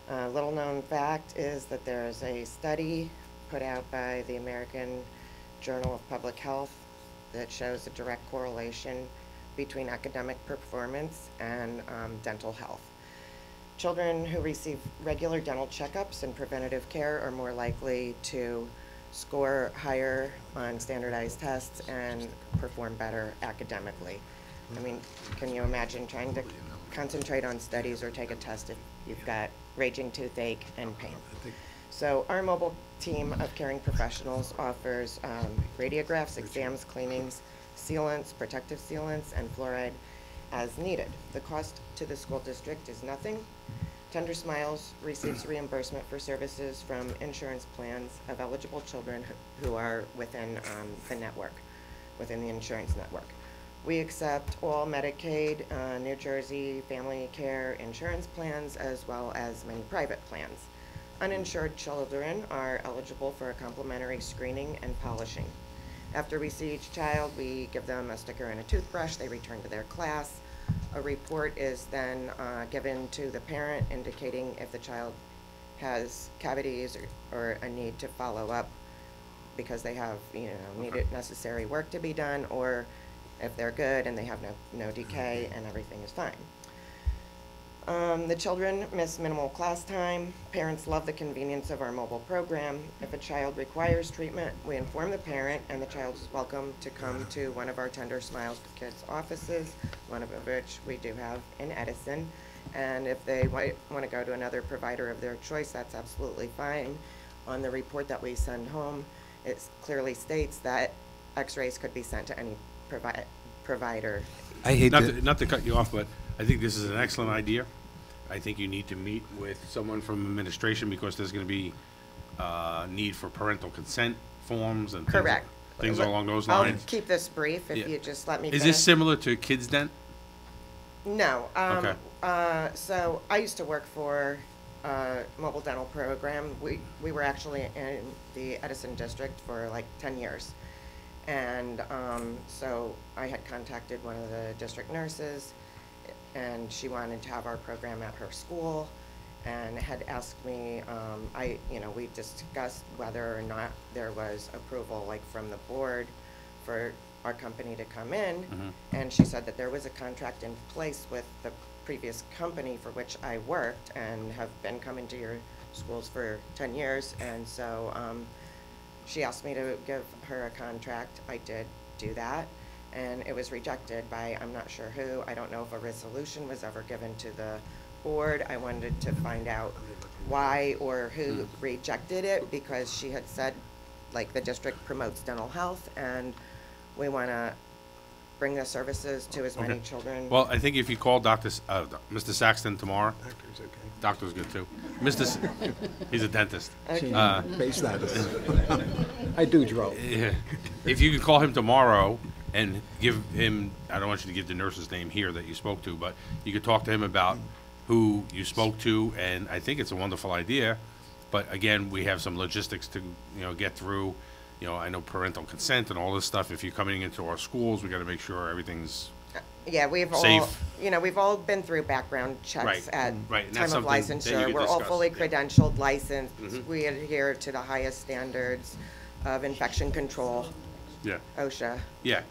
A little known fact is that there is a study put out by the American Journal of Public Health that shows a direct correlation between academic performance and dental health. Children who receive regular dental checkups and preventative care are more likely to score higher on standardized tests and perform better academically. I mean, can you imagine trying to concentrate on studies or take a test if you've got raging toothache and pain? So our mobile team of caring professionals offers radiographs, exams, cleanings, sealants, protective sealants, and fluoride as needed. The cost to the school district is nothing. Tender Smiles receives reimbursement for services from insurance plans of eligible children who are within the network, within the insurance network. We accept all Medicaid, New Jersey family care insurance plans, as well as many private plans. Uninsured children are eligible for a complimentary screening and polishing. After we see each child, we give them a sticker and a toothbrush. They return to their class. A report is then given to the parent indicating if the child has cavities or a need to follow up because they have, needed necessary work to be done, or if they're good and they have no decay and everything is fine. The children miss minimal class time. Parents love the convenience of our mobile program. If a child requires treatment, we inform the parent, and the child is welcome to come to one of our Tender Smiles for Kids offices, one of which we do have in Edison. And if they want to go to another provider of their choice, that's absolutely fine. On the report that we send home, it clearly states that x-rays could be sent to any provider. I hate Not to cut you off, but I think this is an excellent idea. I think you need to meet with someone from administration because there's going to be need for parental consent forms and Correct. things along those I'll lines. keep this brief if you just let me Is finish. this similar to Kids Dent? No. Okay. So I used to work for a mobile dental program. We were actually in the Edison district for like 10 years. And so I had contacted one of the district nurses. and she wanted to have our program at her school, and had asked me, we discussed whether or not there was approval, like, from the board for our company to come in, and she said that there was a contract in place with the previous company for which I worked and have been coming to your schools for 10 years, and so she asked me to give her a contract. I did do that, and it was rejected by I'm not sure who. I don't know if a resolution was ever given to the board. I wanted to find out why or who rejected it, because she had said, like, the district promotes dental health, and we want to bring the services to as many children. Well, I think if you call Mr. Saxton tomorrow, Doctor's okay. doctor's good too. He's a dentist. Okay. Base status. I do draw. Yeah. If you can call him tomorrow and give him, I don't want you to give the nurse's name here that you spoke to, but you could talk to him about who you spoke to, and I think it's a wonderful idea. But again, we have some logistics to, get through. I know parental consent and all this stuff. If you're coming into our schools, we got to make sure everything's Yeah, we've all, safe. We've all been through background checks Right. at Right, and time that's of something that you licensure. could We're all discuss, fully yeah. credentialed, licensed. We adhere to the highest standards of infection control, Yeah. OSHA. Yeah.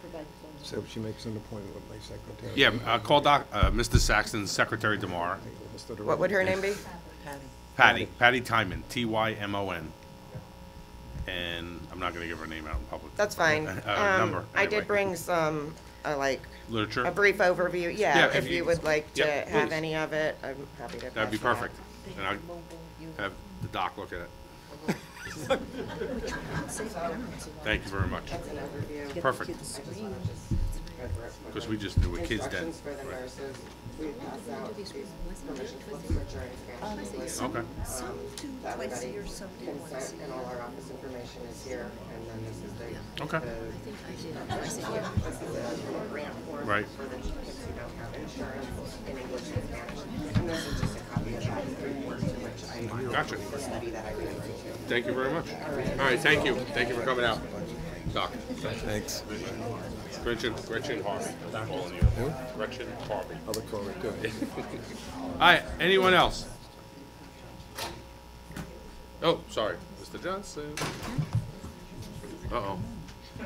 So she makes an appointment with my secretary. Yeah. Call Mr. Saxton's secretary tomorrow. What would her name be? Patty Timon, Tymon. And I'm not going to give her name out in public. That's fine. Number. I anyway. did bring some, Literature. a brief overview. Yeah, Yeah, if if you- you would like to Yep, have please. any of it, I'm happy to pass That'd be it out. perfect. And I'll have the doc look at it. Thank you very much. That's an overview. Perfect. Because we just do a kid's den. Instructions for the nurses. We pass out these permission slips which are in Spanish. Okay. Everybody consent and all our office information is here, and then this is the. Okay. This is a grant form Right. for the kids who don't have insurance in English and Spanish. And this is just a copy of that report to which I. Gotcha. The study that I read to. Thank you very much. All right, thank you. Thank you for coming out. Doc. Thanks. Gretchen Harvey. Calling you. Gretchen Harvey. I'll look forward to it. All right, anyone else? Oh, sorry, Mr. Johnson. Uh-oh.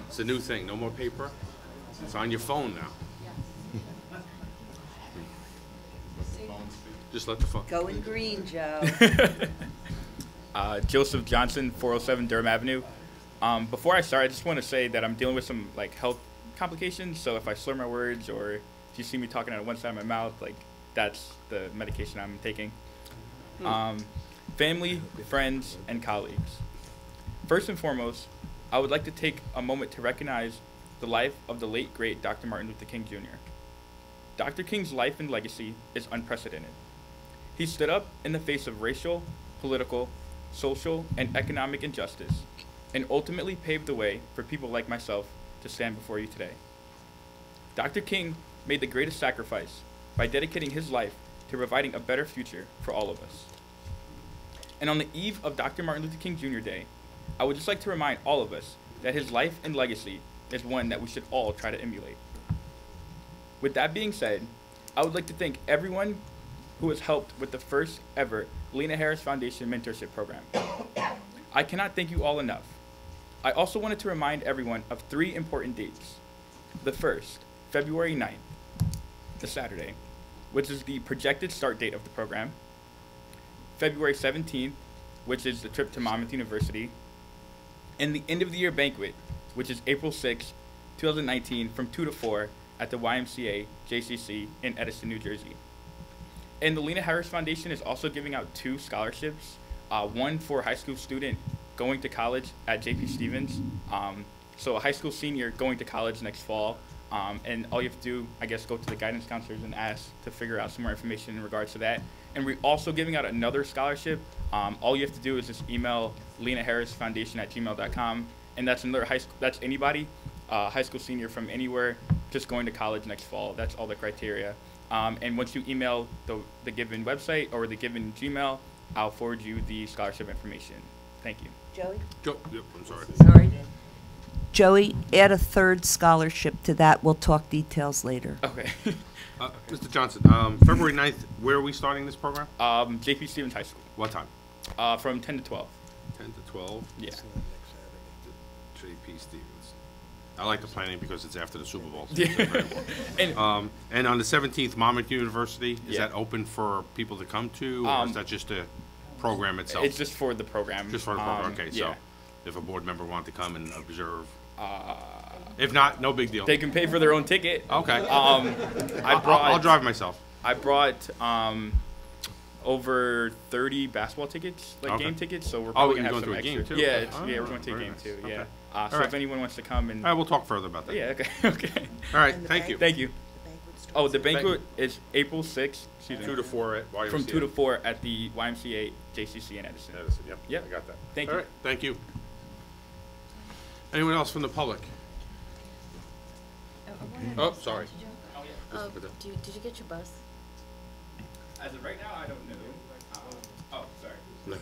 It's a new thing, no more paper. It's on your phone now. Just let the phone. Going green, Joe. Joseph Johnson, 407 Durham Avenue. Before I start, I just want to say that I'm dealing with some health complications. So if I slur my words or if you see me talking out of one side of my mouth, that's the medication I'm taking. Family, friends, and colleagues. First and foremost, I would like to take a moment to recognize the life of the late great Dr. Martin Luther King Jr. Dr. King's life and legacy is unprecedented. He stood up in the face of racial, political, social, and economic injustice, and ultimately paved the way for people like myself to stand before you today. Dr. King made the greatest sacrifice by dedicating his life to providing a better future for all of us. And on the eve of Dr. Martin Luther King Jr. Day, I would just like to remind all of us that his life and legacy is one that we should all try to emulate. With that being said, I would like to thank everyone who has helped with the first ever Lena Harris Foundation Mentorship Program. I cannot thank you all enough. I also wanted to remind everyone of 3 important dates. The first, February 9th, the Saturday, which is the projected start date of the program. February 17th, which is the trip to Monmouth University. And the end of the year banquet, which is April 6th, 2019 from 2 to 4 at the YMCA JCC in Edison, New Jersey. And the Lena Harris Foundation is also giving out 2 scholarships, one for a high school student going to college at JP Stevens. So a high school senior going to college next fall. And all you have to do, I guess, go to the guidance counselors and ask to figure out some more information in regards to that. And we're also giving out another scholarship. All you have to do is just email lenaharrisfoundation@gmail.com. And that's another that's anybody, high school senior from anywhere, just going to college next fall. That's all the criteria. And once you email the given website or the given Gmail, I'll forward you the scholarship information. Thank you. Joey? Yep, I'm sorry. Sorry. Joey, add a third scholarship to that. We'll talk details later. Okay. Mr. Johnson, February 9th, where are we starting this program? J.P. Stevens High School. What time? From 10 to 12. 10 to 12? Yeah. J.P. Stevens. I like the planning because it's after the Super Bowl. So Yeah. it's very important. And on the 17th, Monmouth University, is Yeah. that open for people to come to, or is that just a program itself? It's just for the program. Just for the program, okay, so Yeah. if a board member wanted to come and observe, if not, no big deal. They can pay for their own ticket. Okay. I'll drive myself. I brought over 30 basketball tickets, like Okay. game tickets. So we're Oh, probably you're gonna going have some to a game extra. too? Yeah, Okay. it's, Oh, yeah, we're going to a very game nice. too. Okay. Yeah. All So right. if anyone wants to come and All right, we'll talk further about that. yeah, okay, okay. All right, And the thank you. Thank you. Banquet Oh, starts the at- banquet is April 6th. Excuse me. 2 to 4 at YMCA. From 2 to 4 at the YMCA JCC in Edison. Edison, yep. Yep. I got that. Thank All you. right, thank you. Anyone else from the public? Oh, sorry. Did you get your bus? As of right now, I don't know. Oh, sorry. No.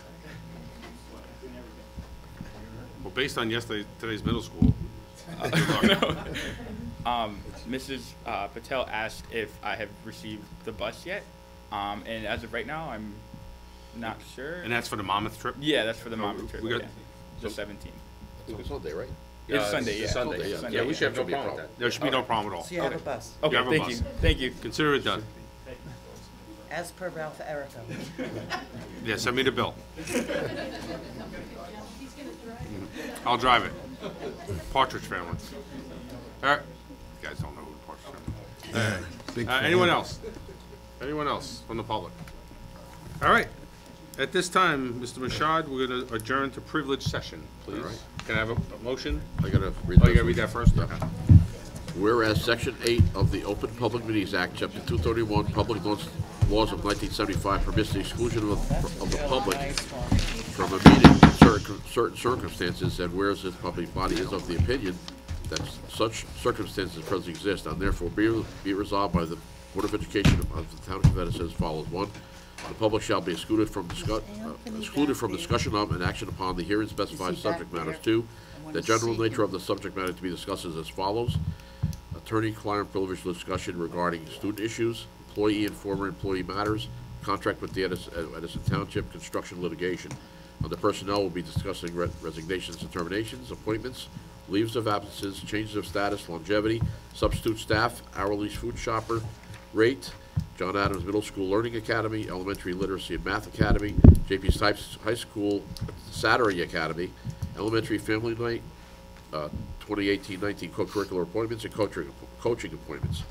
Well, based on today's middle school, good luck. Mrs. Patel asked if I have received the bus yet, and as of right now, I'm not sure. And that's for the Monmouth trip? Yeah, that's for the So Monmouth trip. we got- Yeah. The 17th. It's Sunday, right? It's Sunday, yeah. Sunday, yeah. Sunday, Yeah, we should have no Should be a problem with problem. that. There should be no problem at all. So you have a bus, Okay, have a thank bus. you. Thank you. Consider it done. as per Ralph Errico. Yeah, send me the bill. I'll drive it. Partridge Family. All right. You guys don't know who the Partridge Family is. Big fan. Anyone else? Anyone else from the public? All right. At this time, Mr. Mashad, we're going to adjourn to privileged session, please. All right. Can I have a motion? I gotta read Oh, this you gotta one. read that first? Yeah. Okay. Whereas Section 8 of the Open Public Meetings Act, Chapter 231, Public Laws of 1975 permits the exclusion of the public from a meeting in certain circumstances, and whereas this public body is of the opinion that such circumstances presently exist, and therefore be resolved by the Board of Education of the Town of Edison as follows. 1, the public shall be excluded from discussion of and action upon the herein specified subject matters. 2, the general nature of the subject matter to be discussed is as follows. Attorney-client privilege discussion regarding student issues, employee and former employee matters, contract with the Edison Township, construction litigation. Under personnel, we'll be discussing resignations and terminations, appointments, leaves of absences, changes of status, longevity, substitute staff, hourly food shopper, rate, John Adams Middle School Learning Academy, Elementary Literacy and Math Academy, J.P. Stipes High School Saturday Academy, Elementary Family Night, 2018-19 co-curricular appointments and coaching appointments.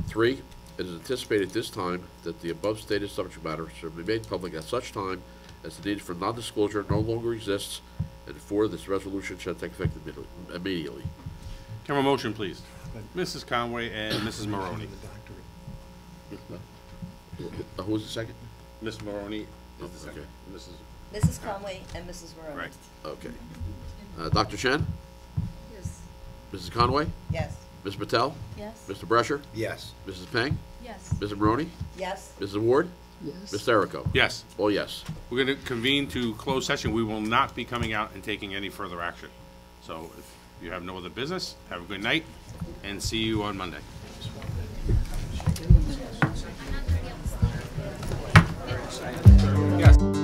3, it is anticipated this time that the above stated subject matter should be made public at such time as the need for non-disclosure no longer exists, and 4, this resolution shall take effect immediately. Can I have a motion, please? Mrs. Conway and Mrs. Maroney. Who was the second? Ms. Maroney is the Okay. second. Mrs. Mrs. Conway and Mrs. Maroney. Right. Okay. Dr. Chen? Yes. Mrs. Conway? Yes. Ms. Patel? Yes. Mr. Brescher? Yes. Mrs. Peng? Yes. Mrs. Maroney? Yes. Mrs. Ward? Yes. Mr. Errico? Yes. Oh, yes. We're going to convene to closed session. We will not be coming out and taking any further action. So if you have no other business, have a good night, and see you on Monday. Yes.